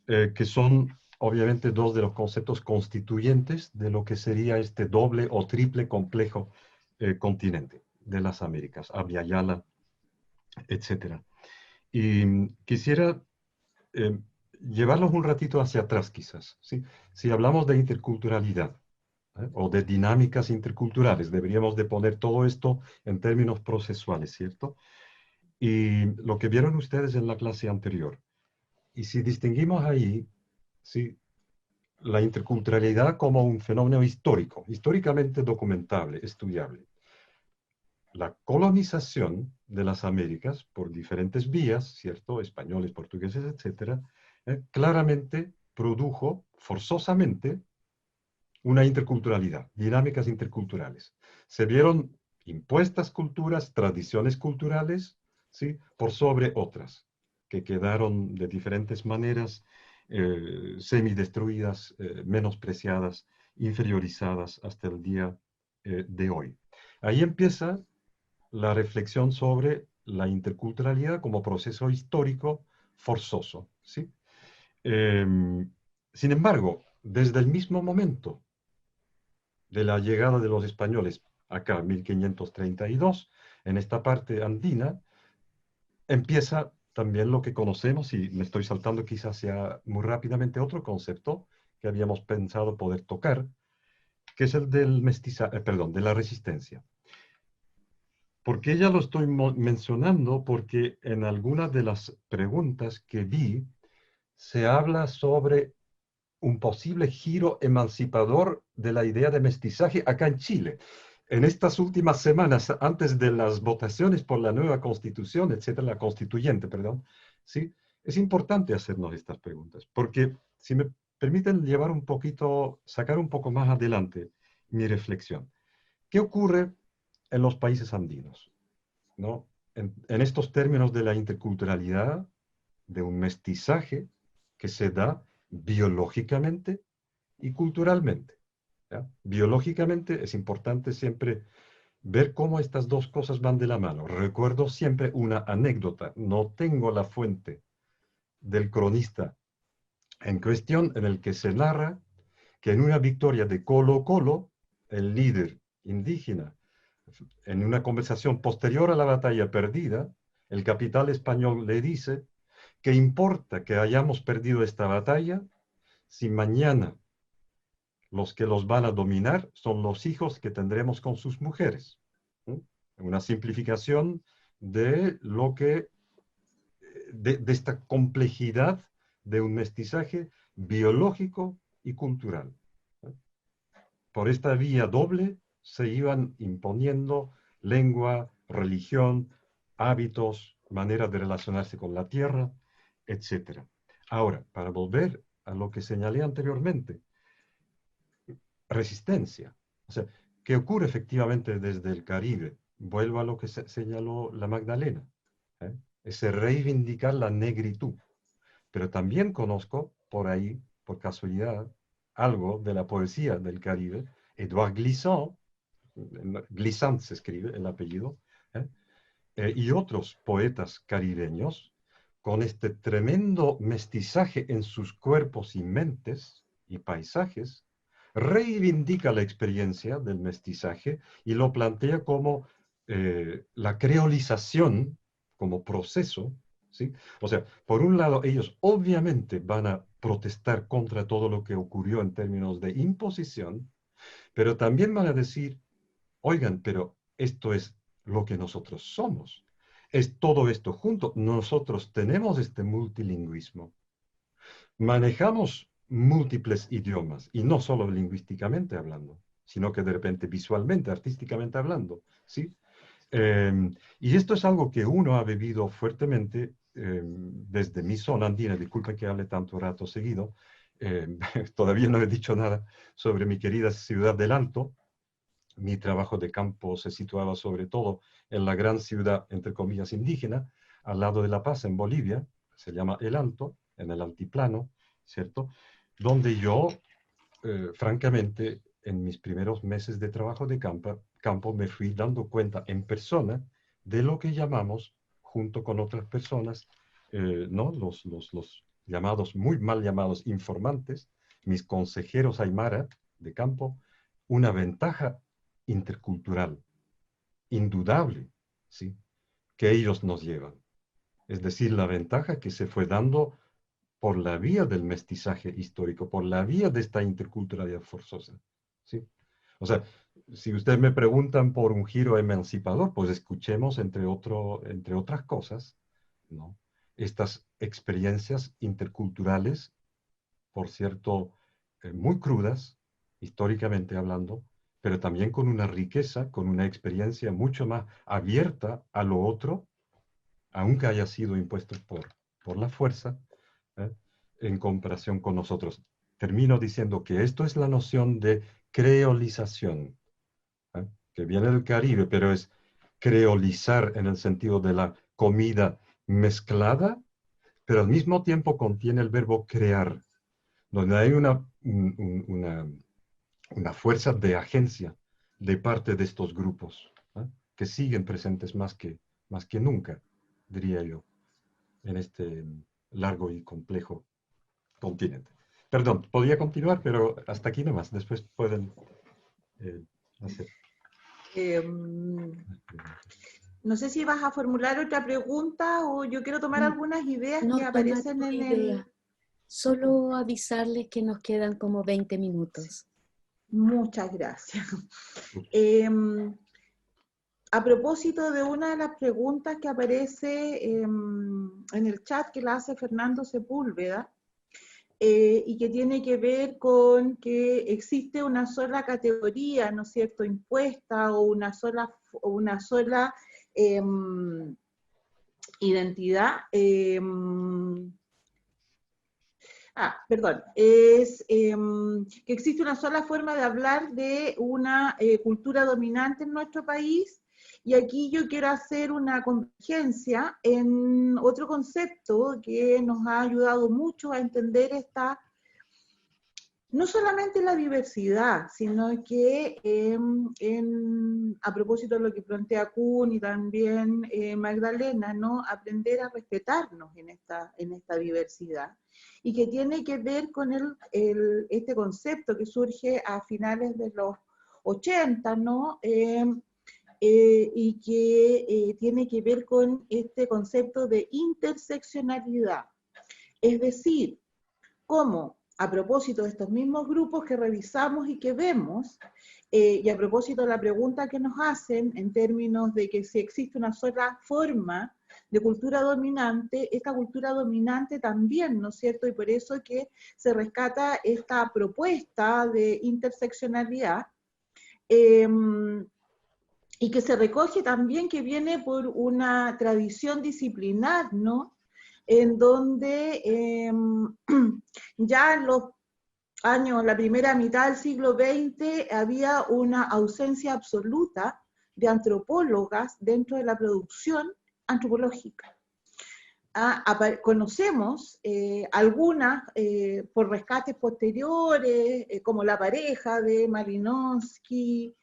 Que son obviamente dos de los conceptos constituyentes de lo que sería este doble o triple complejo continente de las Américas, Abya Yala, etc. Y quisiera eh, llevarlos un ratito hacia atrás quizás, ¿sí? Si hablamos de interculturalidad, o de dinámicas interculturales, deberíamos de poner todo esto en términos procesuales, ¿cierto? Y lo que vieron ustedes en la clase anterior. Y si distinguimos ahí, ¿sí?, la interculturalidad como un fenómeno histórico, históricamente documentable, estudiable. La colonización de las Américas por diferentes vías, ¿cierto?, españoles, portugueses, etcétera, claramente produjo forzosamente una interculturalidad, dinámicas interculturales. Se vieron impuestas culturas, tradiciones culturales, ¿sí?, por sobre otras, que quedaron de diferentes maneras semidestruidas, menospreciadas, inferiorizadas hasta el día de hoy. Ahí empieza la reflexión sobre la interculturalidad como proceso histórico forzoso, ¿sí? Sin embargo, desde el mismo momento de la llegada de los españoles acá, 1532, en esta parte andina, empieza también lo que conocemos, y me estoy saltando quizás ya muy rápidamente otro concepto que habíamos pensado poder tocar, que es el del perdón, de la resistencia. ¿Por qué ya lo estoy mencionando? Porque en algunas de las preguntas que vi se habla sobre un posible giro emancipador de la idea de mestizaje acá en Chile. En estas últimas semanas, antes de las votaciones por la nueva constitución, etcétera, la constituyente, perdón, ¿sí?, es importante hacernos estas preguntas, porque si me permiten llevar un poquito, sacar un poco más adelante mi reflexión. ¿Qué ocurre en los países andinos, ¿no? En estos términos de la interculturalidad, de un mestizaje que se da biológicamente y culturalmente, ¿ya? Biológicamente es importante siempre ver cómo estas dos cosas van de la mano. Recuerdo siempre una anécdota, no tengo la fuente del cronista en cuestión, en el que se narra que en una victoria de Colo Colo, el líder indígena, en una conversación posterior a la batalla perdida, el capital español le dice: ¿qué importa que hayamos perdido esta batalla si mañana los que los van a dominar son los hijos que tendremos con sus mujeres? ¿Sí? Una simplificación de lo que, de esta complejidad de un mestizaje biológico y cultural. Por esta vía doble se iban imponiendo lengua, religión, hábitos, maneras de relacionarse con la tierra, etc. Ahora, para volver a lo que señalé anteriormente, resistencia. O sea, ¿qué ocurre efectivamente desde el Caribe? Vuelvo a lo que señaló la Magdalena. Ese reivindicar la negritud. Pero también conozco por ahí, por casualidad, algo de la poesía del Caribe. Edouard Glissant, Glissant se escribe el apellido, y otros poetas caribeños, con este tremendo mestizaje en sus cuerpos y mentes y paisajes, reivindica la experiencia del mestizaje y lo plantea como la creolización como proceso, ¿sí? O sea, por un lado, ellos obviamente van a protestar contra todo lo que ocurrió en términos de imposición, pero también van a decir: oigan, pero esto es lo que nosotros somos. Es todo esto junto. Nosotros tenemos este multilingüismo. Manejamos múltiples idiomas, y no solo lingüísticamente hablando, sino que de repente visualmente, artísticamente hablando, ¿sí? Y esto es algo que uno ha vivido fuertemente desde mi zona andina. Disculpen que hable tanto rato seguido. Todavía no he dicho nada sobre mi querida ciudad del Alto. Mi trabajo de campo se situaba sobre todo en la gran ciudad, entre comillas, indígena, al lado de La Paz, en Bolivia, se llama El Alto, en el altiplano, ¿cierto? Donde yo, francamente, en mis primeros meses de trabajo de campo me fui dando cuenta en persona de lo que llamamos, junto con otras personas, ¿no? Los llamados, muy mal llamados informantes, mis consejeros aymara de campo, una ventaja intercultural indudable, ¿sí? Que ellos nos llevan. Es decir, la ventaja que se fue dando por la vía del mestizaje histórico, por la vía de esta interculturalidad forzosa, ¿sí? O sea, si ustedes me preguntan por un giro emancipador, pues escuchemos, entre otras cosas, ¿no? Estas experiencias interculturales, por cierto, muy crudas, históricamente hablando, pero también con una riqueza, con una experiencia mucho más abierta a lo otro, aunque haya sido impuesto por la fuerza, ¿eh? En comparación con nosotros. Termino diciendo que esto es la noción de creolización, ¿eh? Que viene del Caribe, pero es creolizar en el sentido de la comida mezclada, pero al mismo tiempo contiene el verbo crear, donde hay una fuerza de agencia de parte de estos grupos, ¿eh? Que siguen presentes más que nunca, diría yo, en este largo y complejo continente. Perdón, podría continuar, pero hasta aquí nomás. Después pueden hacer. No sé si vas a formular otra pregunta o yo quiero tomar algunas ideas No, que aparecen en el... Solo avisarles que nos quedan como 20 minutos. Muchas gracias. A propósito de una de las preguntas que aparece en el chat que la hace Fernando Sepúlveda, y que tiene que ver con que existe una sola categoría, ¿no es cierto?, impuesta, o una sola identidad. Perdón, es que existe una sola forma de hablar de una cultura dominante en nuestro país, y aquí yo quiero hacer una convergencia en otro concepto que nos ha ayudado mucho a entender no solamente la diversidad, sino que a propósito de lo que plantea Kuhn y también Magdalena, ¿no? Aprender a respetarnos en esta diversidad, y que tiene que ver con este concepto que surge a finales de los 80, ¿no? Y que tiene que ver con este concepto de interseccionalidad. Es decir, cómo, a propósito de estos mismos grupos que revisamos y que vemos, y a propósito de la pregunta que nos hacen en términos de que si existe una sola forma de cultura dominante, esta cultura dominante también, ¿no es cierto? Y por eso que se rescata esta propuesta de interseccionalidad, y que se recoge también que viene por una tradición disciplinar, ¿no? En donde ya en los años, la primera mitad del siglo XX, había una ausencia absoluta de antropólogas dentro de la producción antropológica. Conocemos algunas por rescates posteriores, como La pareja de Malinowski,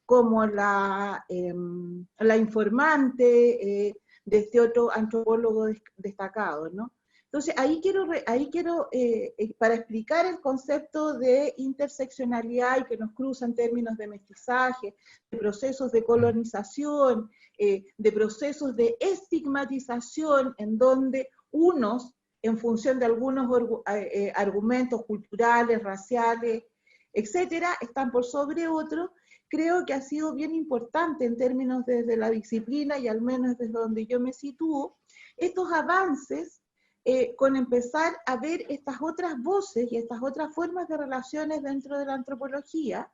como la informante de este otro antropólogo destacado, ¿no? Entonces, ahí quiero para explicar el concepto de interseccionalidad y que nos cruza en términos de mestizaje, de procesos de colonización, de procesos de estigmatización, en donde unos, en función de algunos argumentos culturales, raciales, etcétera, están por sobre otros. Creo que ha sido bien importante en términos desde la disciplina, y al menos desde donde yo me sitúo, estos avances con empezar a ver estas otras voces y estas otras formas de relaciones dentro de la antropología,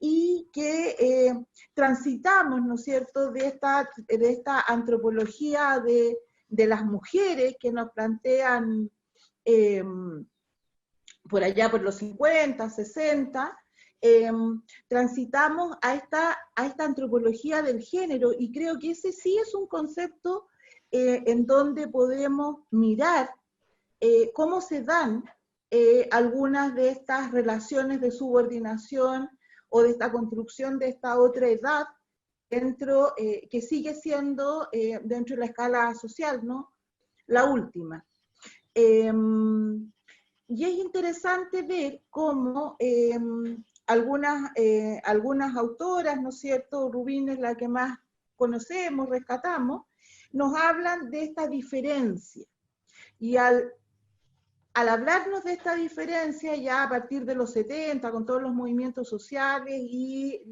y que transitamos, ¿no es cierto?, de esta antropología de las mujeres que nos plantean por allá por los 50, 60, transitamos a esta antropología del género, y creo que ese sí es un concepto en donde podemos mirar cómo se dan algunas de estas relaciones de subordinación o de esta construcción de esta otra edad dentro, que sigue siendo dentro de la escala social, ¿no?, la última. Y es interesante ver cómo algunas autoras, ¿no es cierto?, Rubín es la que más conocemos, rescatamos, nos hablan de esta diferencia. Y al hablarnos de esta diferencia, ya a partir de los 70, con todos los movimientos sociales y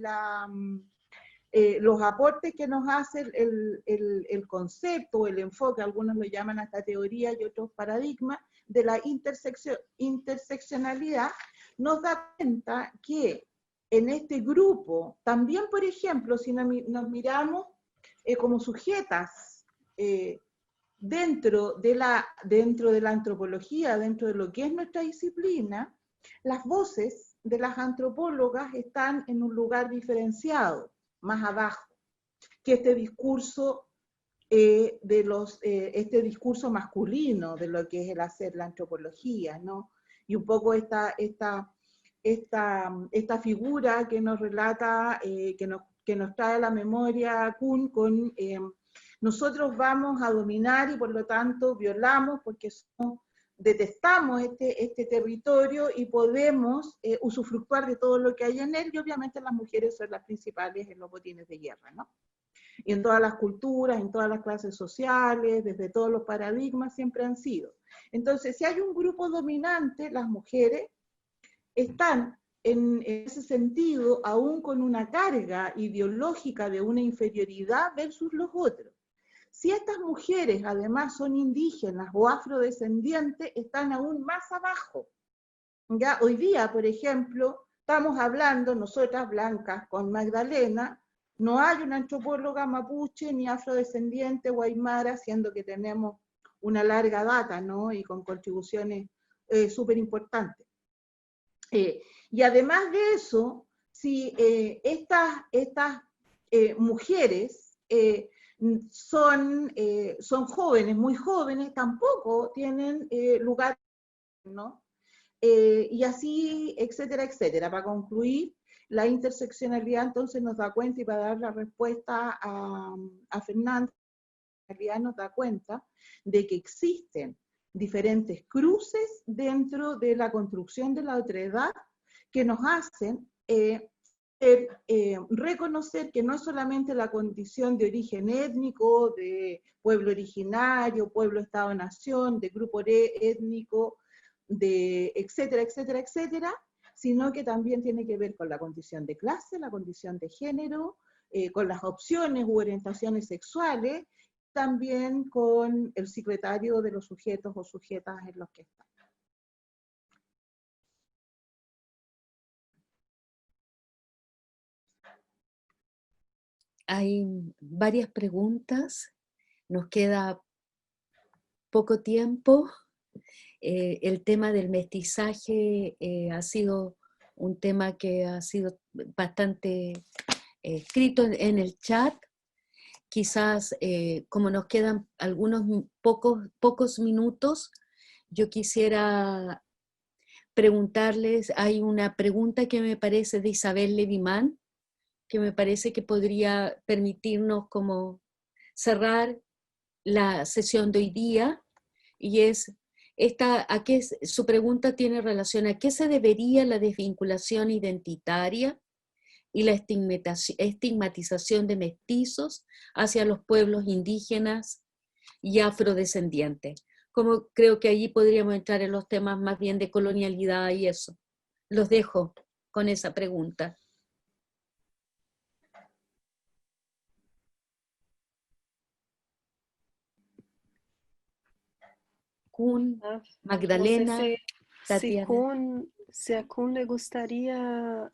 los aportes que nos hace el concepto, el enfoque, algunos lo llaman hasta teoría y otros paradigmas, de la interseccionalidad, nos da cuenta que en este grupo, también por ejemplo, si nos miramos como sujetas dentro de la antropología, dentro de lo que es nuestra disciplina, las voces de las antropólogas están en un lugar diferenciado, más abajo, que este discurso este discurso masculino de lo que es el hacer la antropología, ¿no? Y un poco esta figura que nos relata, que nos trae a la memoria Kuhn con nosotros vamos a dominar y por lo tanto violamos porque detestamos este territorio y podemos usufructuar de todo lo que hay en él, y obviamente las mujeres son las principales en los botines de guerra, ¿no? Y en todas las culturas, en todas las clases sociales, desde todos los paradigmas siempre han sido. Entonces, si hay un grupo dominante, las mujeres están en ese sentido aún con una carga ideológica de una inferioridad versus los otros. Si estas mujeres además son indígenas o afrodescendientes, están aún más abajo. Ya hoy día, por ejemplo, estamos hablando, nosotras blancas, con Magdalena, no hay una antropóloga mapuche ni afrodescendiente o aymara, siendo que tenemos una larga data, ¿no?, y con contribuciones súper importantes. Y además de eso, si estas mujeres son jóvenes, muy jóvenes, tampoco tienen lugar, ¿no? Y así, etcétera, etcétera. Para concluir, la interseccionalidad entonces nos da cuenta, y para dar la respuesta a Fernanda, la realidad nos da cuenta de que existen diferentes cruces dentro de la construcción de la otredad que nos hacen reconocer que no es solamente la condición de origen étnico, de pueblo originario, pueblo, estado, nación, de grupo étnico, de etcétera, etcétera, etcétera, sino que también tiene que ver con la condición de clase, la condición de género, con las opciones u orientaciones sexuales, también con el secretario de los sujetos o sujetas en los que están. Hay varias preguntas, nos queda poco tiempo. El tema del mestizaje ha sido un tema que ha sido bastante escrito en el chat. Quizás, como nos quedan algunos pocos minutos, yo quisiera preguntarles, hay una pregunta que me parece de Isabel Levimán, que me parece que podría permitirnos como cerrar la sesión de hoy día, y es su pregunta tiene relación a qué se debería la desvinculación identitaria y la estigmatización de mestizos hacia los pueblos indígenas y afrodescendientes. Como creo que allí podríamos entrar en los temas más bien de colonialidad y eso. Los dejo con esa pregunta. Kun, Magdalena, No sé Tatiana. si a Kun le gustaría...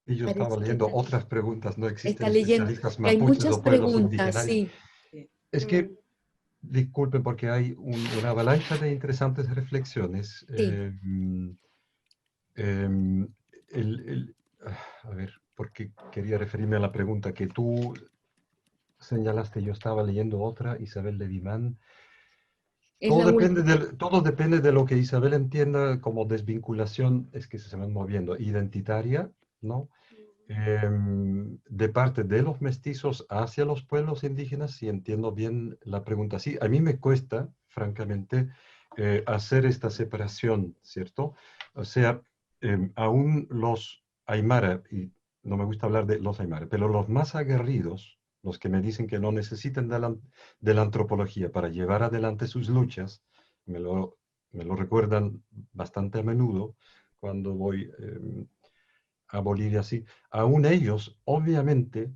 Y yo estaba Parece que leyendo otras preguntas, no existen está leyendo, especialistas que hay mapuches muchas o pueblos preguntas, indígenas. sí. Es que, disculpen, porque hay una avalancha de interesantes reflexiones. Sí. A ver, porque quería referirme a la pregunta que tú señalaste, yo estaba leyendo otra, Isabel Levimán. Es la última. Todo depende de lo que Isabel entienda como desvinculación, es que se van moviendo, identitaria, ¿no? De parte de los mestizos hacia los pueblos indígenas, si entiendo bien la pregunta. Sí, a mí me cuesta, francamente, hacer esta separación, ¿cierto? O sea, aún los Aymara, y no me gusta hablar de los Aymara, pero los más aguerridos, los que me dicen que no necesitan de la antropología para llevar adelante sus luchas, me lo recuerdan bastante a menudo cuando voy a Bolivia, sí. Aún ellos, obviamente,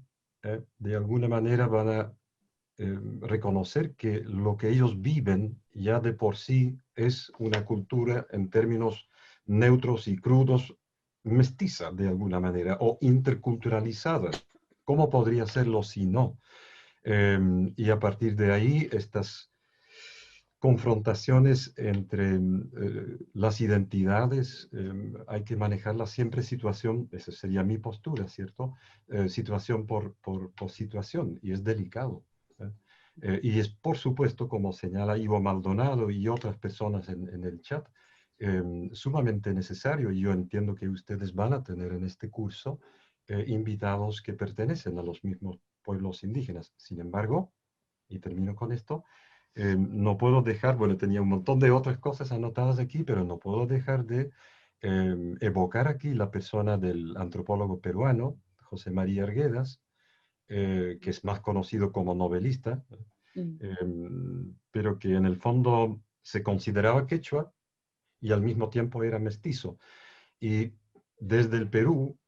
de alguna manera van a reconocer que lo que ellos viven ya de por sí es una cultura en términos neutros y crudos, mestiza de alguna manera, o interculturalizada. ¿Cómo podría serlo si no? Y a partir de ahí, estas confrontaciones entre las identidades, hay que manejarlas siempre situación, esa sería mi postura, ¿cierto? Situación por situación, y es delicado. Y es, por supuesto, como señala Ivo Maldonado y otras personas en el chat, sumamente necesario, y yo entiendo que ustedes van a tener en este curso invitados que pertenecen a los mismos pueblos indígenas. Sin embargo, y termino con esto, no puedo dejar, bueno, tenía un montón de otras cosas anotadas aquí, pero no puedo dejar de evocar aquí la persona del antropólogo peruano, José María Arguedas, que es más conocido como novelista, pero que en el fondo se consideraba quechua y al mismo tiempo era mestizo. Y desde el Perú,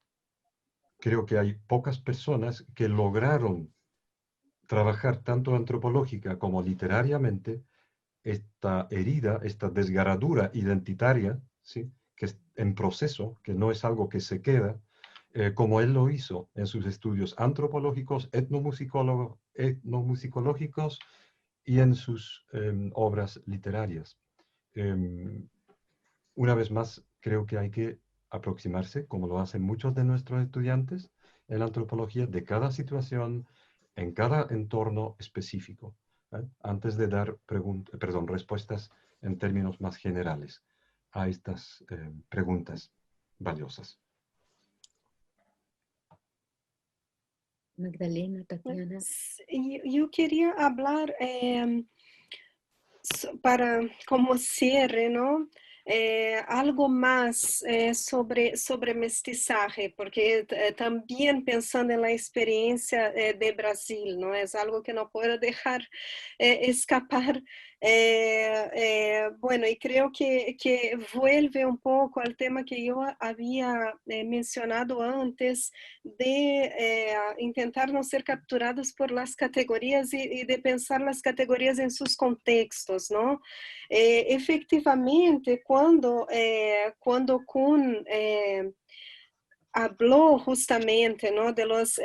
creo que hay pocas personas que lograron trabajar tanto antropológica como literariamente esta herida, esta desgarradura identitaria, ¿sí? Que es en proceso, que no es algo que se queda, como él lo hizo en sus estudios antropológicos, etnomusicológicos y en sus obras literarias. Una vez más, creo que hay que aproximarse, como lo hacen muchos de nuestros estudiantes en la antropología, de cada situación, en cada entorno específico, antes de dar respuestas en términos más generales a estas preguntas valiosas. Magdalena, Tatiana. Yo quería hablar para como cierre, ¿no? Algo más sobre mestizaje, porque también pensando en la experiencia de Brasil, ¿no? Es algo que no puedo dejar escapar. Bueno, y creo que vuelve un poco al tema que yo había mencionado antes de intentar no ser capturados por las categorías y de pensar las categorías en sus contextos, ¿no? Efectivamente, cuando Kuhn habló justamente, ¿no? de los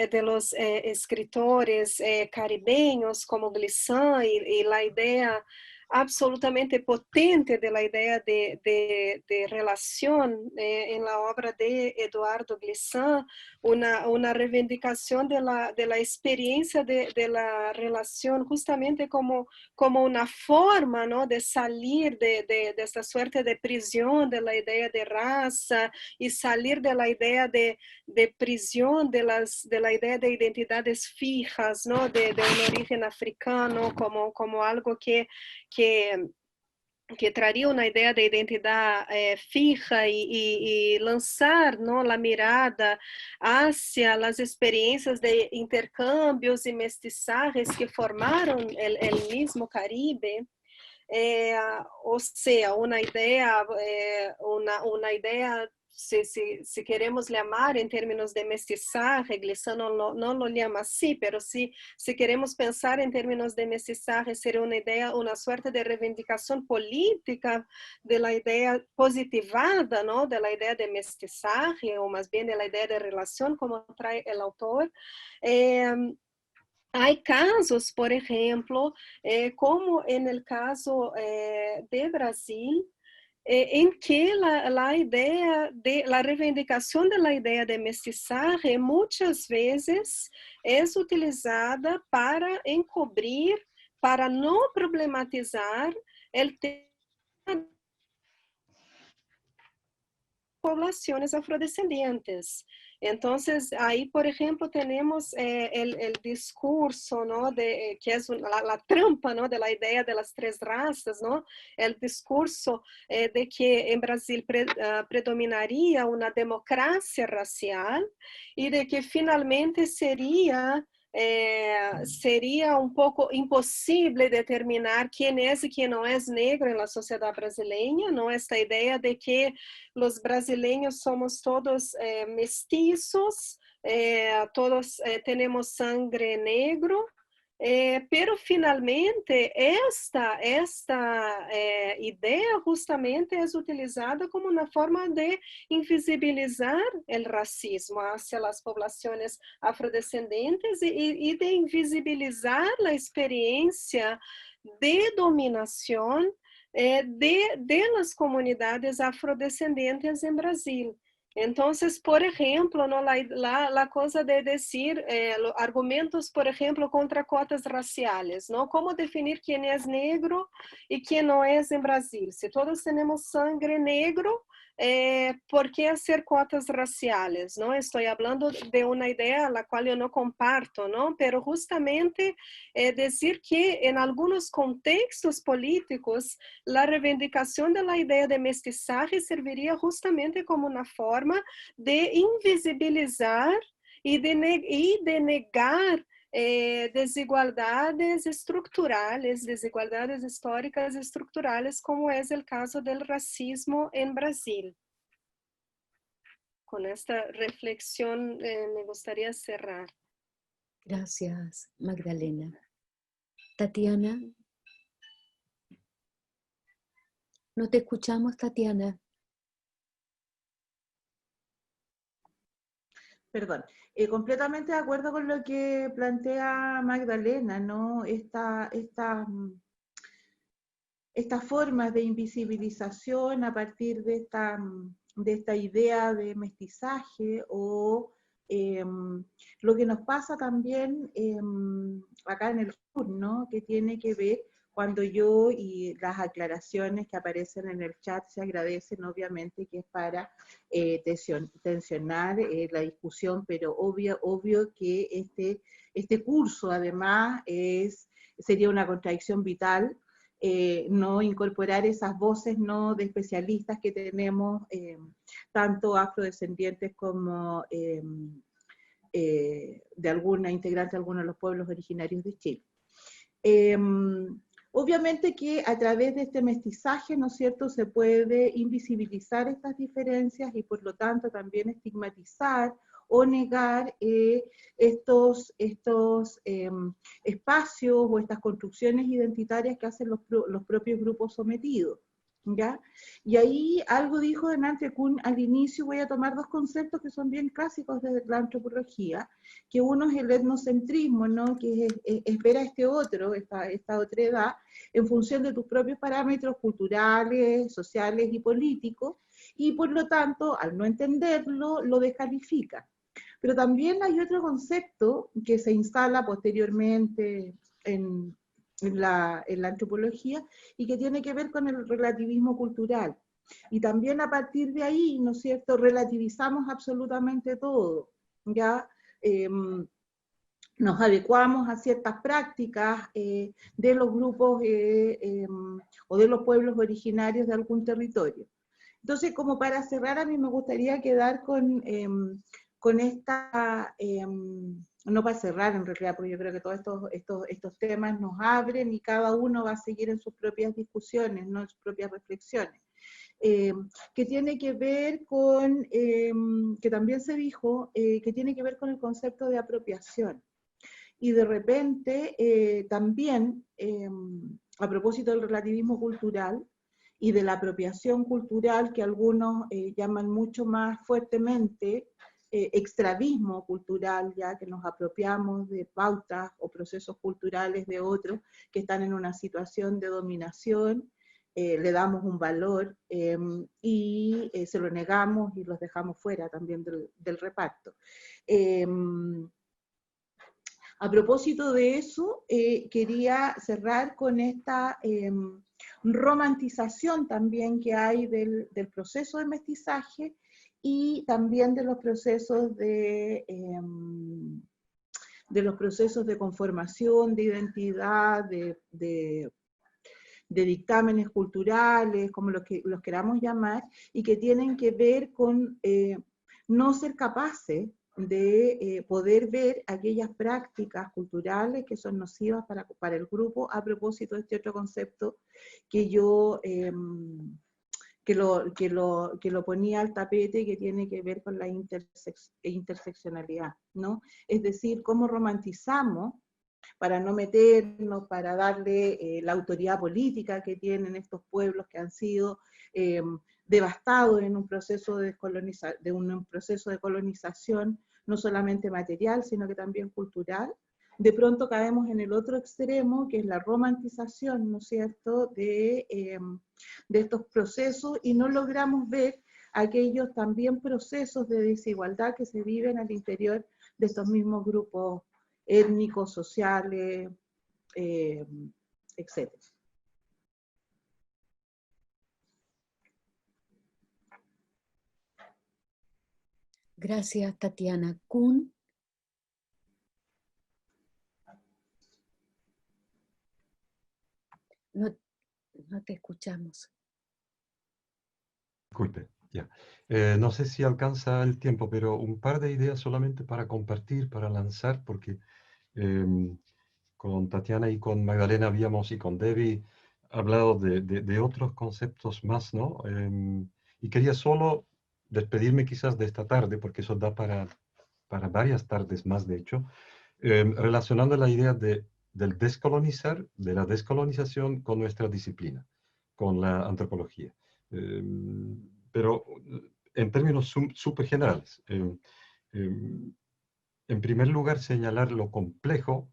escritores caribeños como Glissant y la idea absolutamente potente de la idea de relación en la obra de Eduardo Glissant, una reivindicación de la experiencia de la relación justamente como una forma, ¿no? de salir de esta suerte de prisión de la idea de raza y salir de la idea de prisión de la idea de identidades fijas, ¿no? de un origen africano como algo que traría una idea de identidad fija y lanzar, ¿no? la mirada hacia las experiencias de intercambios y mestizajes que formaron el mismo Caribe. O sea, una idea si queremos llamar en términos de mestizaje, Glissano no lo llama así, pero si queremos pensar en términos de mestizaje, sería una idea, una suerte de reivindicación política de la idea positivada, ¿no? De la idea de mestizaje, o más bien de la idea de relación, como trae el autor. Hay casos, por ejemplo, como en el caso de Brasil, en que la idea de la reivindicación de la idea de mestizaje muchas veces es utilizada para encubrir, para no problematizar el tema de poblaciones afrodescendientes. Entonces, ahí, por ejemplo, tenemos el discurso, ¿no? Que es la trampa, ¿no? De la idea de las tres razas, ¿no? El discurso de que en Brasil predominaría una democracia racial y de que finalmente sería un poco imposible determinar quién es y quién no es negro en la sociedad brasileña, ¿no? Esta idea de que los brasileños somos todos mestizos, todos tenemos sangre negro, pero finalmente esta idea justamente es utilizada como una forma de invisibilizar el racismo hacia las poblaciones afrodescendentes y de invisibilizar la experiencia de dominación de las comunidades afrodescendentes en Brasil. Entonces, por ejemplo, ¿no? la cosa de decir argumentos, por ejemplo, contra cotas raciales, ¿no? ¿Cómo definir quién es negro y quién no es en Brasil? Si todos tenemos sangre negro, ¿por qué hacer cotas raciales? ¿No? Estoy hablando de una idea a la cual yo no comparto, ¿no? Pero justamente decir que en algunos contextos políticos la reivindicación de la idea de mestizaje serviría justamente como una forma de invisibilizar y de negar desigualdades estructurales, desigualdades históricas estructurales, como es el caso del racismo en Brasil. Con esta reflexión me gustaría cerrar. Gracias, Magdalena. Tatiana. No te escuchamos, Tatiana. Perdón. Completamente de acuerdo con lo que plantea Magdalena, ¿no? Estas formas de invisibilización a partir de esta idea de mestizaje o lo que nos pasa también acá en el sur, ¿no? Que tiene que ver cuando yo, y las aclaraciones que aparecen en el chat se agradecen obviamente, que es para tensionar la discusión, pero obvio que este curso además sería una contradicción vital, no incorporar esas voces no de especialistas que tenemos, tanto afrodescendientes como de alguna integrante de algunos de los pueblos originarios de Chile. Obviamente que a través de este mestizaje, ¿no es cierto?, se puede invisibilizar estas diferencias y por lo tanto también estigmatizar o negar estos espacios o estas construcciones identitarias que hacen los propios grupos sometidos, ¿ya? Y ahí algo dijo Nancy Kuhn al inicio. Voy a tomar dos conceptos que son bien clásicos de la antropología, que uno es el etnocentrismo, ¿no? Que es ver a esta otra edad en función de tus propios parámetros culturales, sociales y políticos, y por lo tanto, al no entenderlo, lo descalifica. Pero también hay otro concepto que se instala posteriormente en la antropología y que tiene que ver con el relativismo cultural. Y también a partir de ahí, ¿no es cierto?, relativizamos absolutamente todo, ¿ya? Nos adecuamos a ciertas prácticas de los grupos o de los pueblos originarios de algún territorio. Entonces, como para cerrar, a mí me gustaría quedar con esta, no para cerrar en realidad, porque yo creo que todos estos temas nos abren y cada uno va a seguir en sus propias discusiones, ¿no? En sus propias reflexiones. que tiene que ver con, que también se dijo, que tiene que ver con el concepto de apropiación. Y de repente también, a propósito del relativismo cultural y de la apropiación cultural, que algunos llaman mucho más fuertemente extravismo cultural, ya que nos apropiamos de pautas o procesos culturales de otros que están en una situación de dominación, le damos un valor y se lo negamos y los dejamos fuera también del reparto. A propósito de eso, quería cerrar con esta romantización también que hay del proceso de mestizaje y también de los procesos de conformación, de identidad, de dictámenes culturales, como los queramos llamar, y que tienen que ver con no ser capaces de poder ver aquellas prácticas culturales que son nocivas para el grupo, a propósito de este otro concepto que yo que lo ponía al tapete, que tiene que ver con la interseccionalidad, ¿no? Es decir, cómo romantizamos para no meternos, para darle la autoridad política que tienen estos pueblos que han sido devastados en un proceso de colonización, no solamente material, sino que también cultural. De pronto caemos en el otro extremo, que es la romantización, ¿no es cierto?, de estos procesos, y no logramos ver aquellos también procesos de desigualdad que se viven al interior de estos mismos grupos étnicos, sociales, etc. Gracias, Tatiana. Kun. No te escuchamos. Disculpe, ya. No sé si alcanza el tiempo, pero un par de ideas solamente para compartir, para lanzar, porque con Tatiana y con Magdalena habíamos, y con Debbie, hablado de otros conceptos más, ¿no? Y quería solo despedirme quizás de esta tarde, porque eso da para varias tardes más, de hecho, relacionando la idea del descolonizar, de la descolonización con nuestra disciplina, con la antropología. Pero en términos súper generales. En primer lugar, señalar lo complejo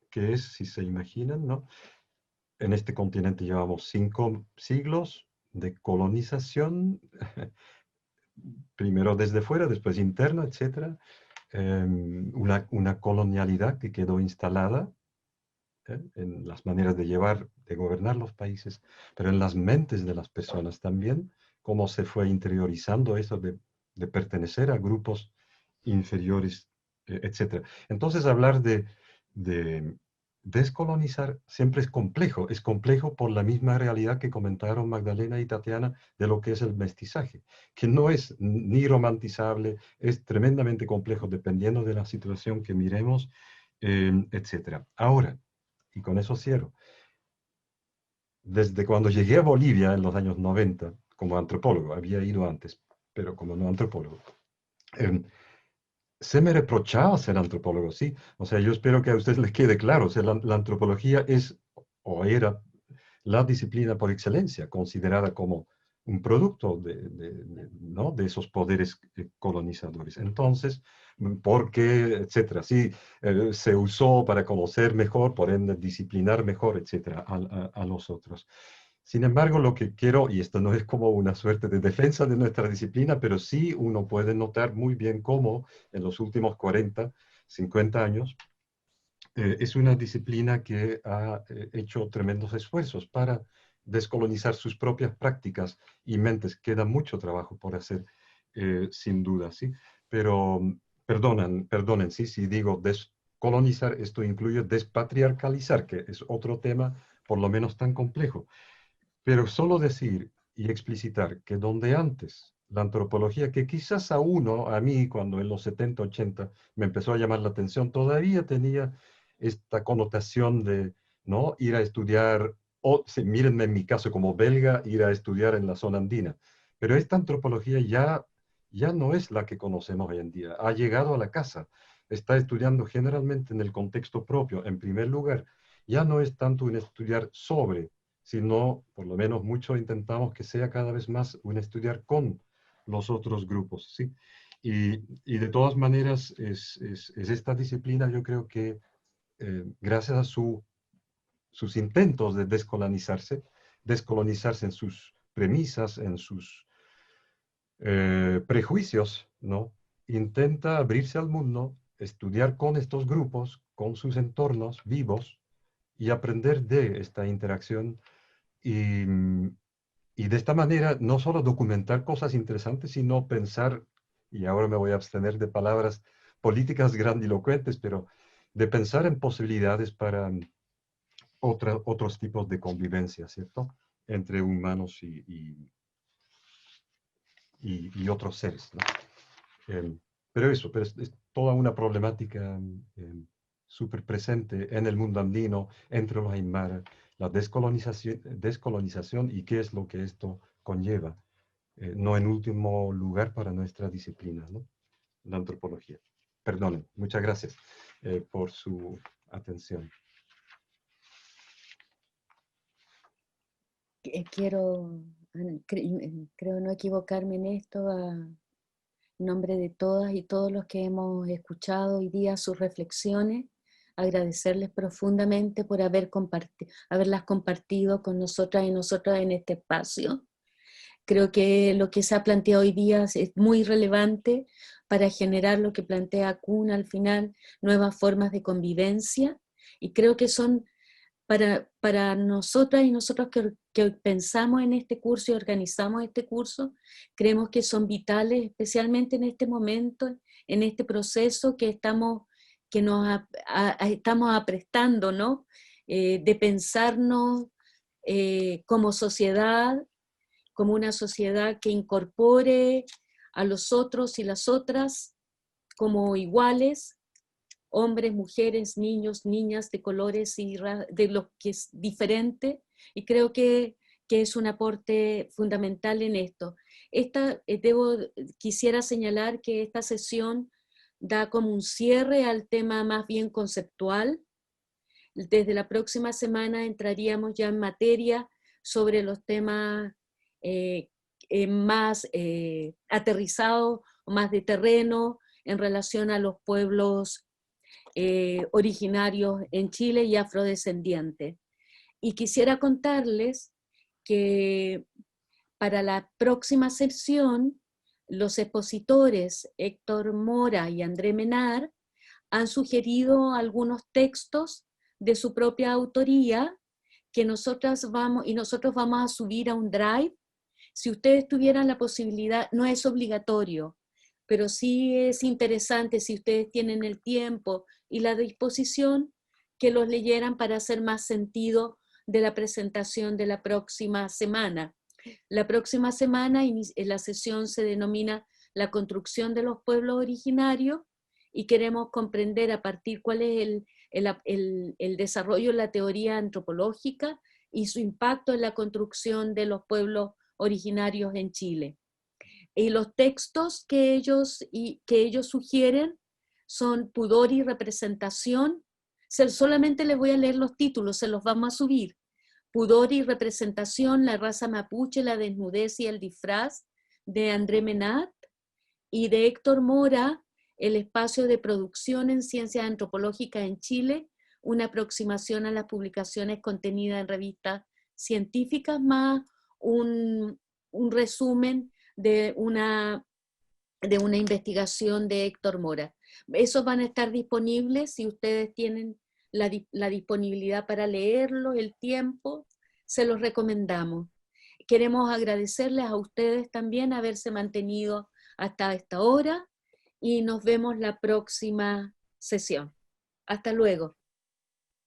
que es, si se imaginan, ¿no? En este continente llevamos 5 siglos de colonización, primero desde fuera, después interna, etc. Una colonialidad que quedó instalada en las maneras de llevar, de gobernar los países, pero en las mentes de las personas también, cómo se fue interiorizando eso de pertenecer a grupos inferiores, etc. Entonces, hablar de descolonizar siempre es complejo por la misma realidad que comentaron Magdalena y Tatiana de lo que es el mestizaje, que no es ni romantizable, es tremendamente complejo dependiendo de la situación que miremos, etc. Ahora, y con eso cierro, desde cuando llegué a Bolivia en los años 90, como antropólogo, había ido antes, pero como no antropólogo, se me reprochaba ser antropólogo, sí. O sea, yo espero que a ustedes les quede claro, o sea, la antropología es, o era, la disciplina por excelencia, considerada como un producto ¿no? de esos poderes colonizadores. Entonces, ¿por qué? Etcétera. Sí, se usó para conocer mejor, por ende, disciplinar mejor, etcétera, a los otros. Sin embargo, lo que quiero, y esto no es como una suerte de defensa de nuestra disciplina, pero sí uno puede notar muy bien cómo en los últimos 40, 50 años, es una disciplina que ha hecho tremendos esfuerzos para descolonizar sus propias prácticas y mentes. Queda mucho trabajo por hacer, sin duda, ¿sí? Pero perdonen, ¿sí? Si digo descolonizar, esto incluye despatriarcalizar, que es otro tema por lo menos tan complejo. Pero solo decir y explicitar que donde antes la antropología, que quizás a mí, cuando en los 70, 80 me empezó a llamar la atención, todavía tenía esta connotación de, ¿no?, ir a estudiar o sí, mírenme en mi caso como belga, ir a estudiar en la zona andina. Pero esta antropología ya no es la que conocemos hoy en día. Ha llegado a la casa. Está estudiando generalmente en el contexto propio, en primer lugar. Ya no es tanto un estudiar sobre, sino, por lo menos mucho intentamos que sea cada vez más un estudiar con los otros grupos, ¿sí? Y de todas maneras, es esta disciplina, yo creo que gracias a sus intentos de descolonizarse en sus premisas, en sus prejuicios, ¿no? Intenta abrirse al mundo, estudiar con estos grupos, con sus entornos vivos y aprender de esta interacción y, y de esta manera no solo documentar cosas interesantes, sino pensar, y ahora me voy a abstener de palabras políticas grandilocuentes, pero de pensar en posibilidades para otros tipos de convivencia, ¿cierto? Entre humanos y otros seres, ¿no? Pero es toda una problemática súper presente en el mundo andino, entre los aymara, la descolonización y qué es lo que esto conlleva, no en último lugar para nuestra disciplina, ¿no? La antropología. Perdonen, muchas gracias por su atención. Quiero, creo no equivocarme en esto, en nombre de todas y todos los que hemos escuchado hoy día sus reflexiones, agradecerles profundamente por haberlas compartido con nosotras y nosotras en este espacio. Creo que lo que se ha planteado hoy día es muy relevante para generar lo que plantea Kuhn al final, nuevas formas de convivencia, y creo que son para nosotras y nosotros que pensamos en este curso y organizamos este curso, creemos que son vitales, especialmente en este momento, en este proceso que estamos aprestando, ¿no? De pensarnos como sociedad, como una sociedad que incorpore a los otros y las otras como iguales, hombres, mujeres, niños, niñas de colores y de lo que es diferente, y creo que es un aporte fundamental en esto. Quisiera señalar que esta sesión da como un cierre al tema más bien conceptual. Desde la próxima semana entraríamos ya en materia sobre los temas más aterrizados, más de terreno, en relación a los pueblos originarios en Chile y afrodescendientes. Y quisiera contarles que para la próxima sesión, los expositores Héctor Mora y André Menard han sugerido algunos textos de su propia autoría que nosotros vamos a subir a un drive. Si ustedes tuvieran la posibilidad, no es obligatorio, pero sí es interesante si ustedes tienen el tiempo y la disposición, que los leyeran para hacer más sentido de la presentación de la próxima semana. La próxima semana la sesión se denomina La construcción de los pueblos originarios, y queremos comprender a partir cuál es el desarrollo de la teoría antropológica y su impacto en la construcción de los pueblos originarios en Chile. Y los textos que ellos sugieren son Pudor y Representación. Solamente les voy a leer los títulos, se los vamos a subir. Pudor y Representación, la raza mapuche, la desnudez y el disfraz, de André Menard, y de Héctor Mora, El espacio de producción en ciencias antropológicas en Chile, una aproximación a las publicaciones contenidas en revistas científicas, más un resumen de una investigación de Héctor Mora. Esos van a estar disponibles si ustedes tienen la disponibilidad para leerlo, el tiempo, se los recomendamos. Queremos agradecerles a ustedes también haberse mantenido hasta esta hora, y nos vemos la próxima sesión. Hasta luego.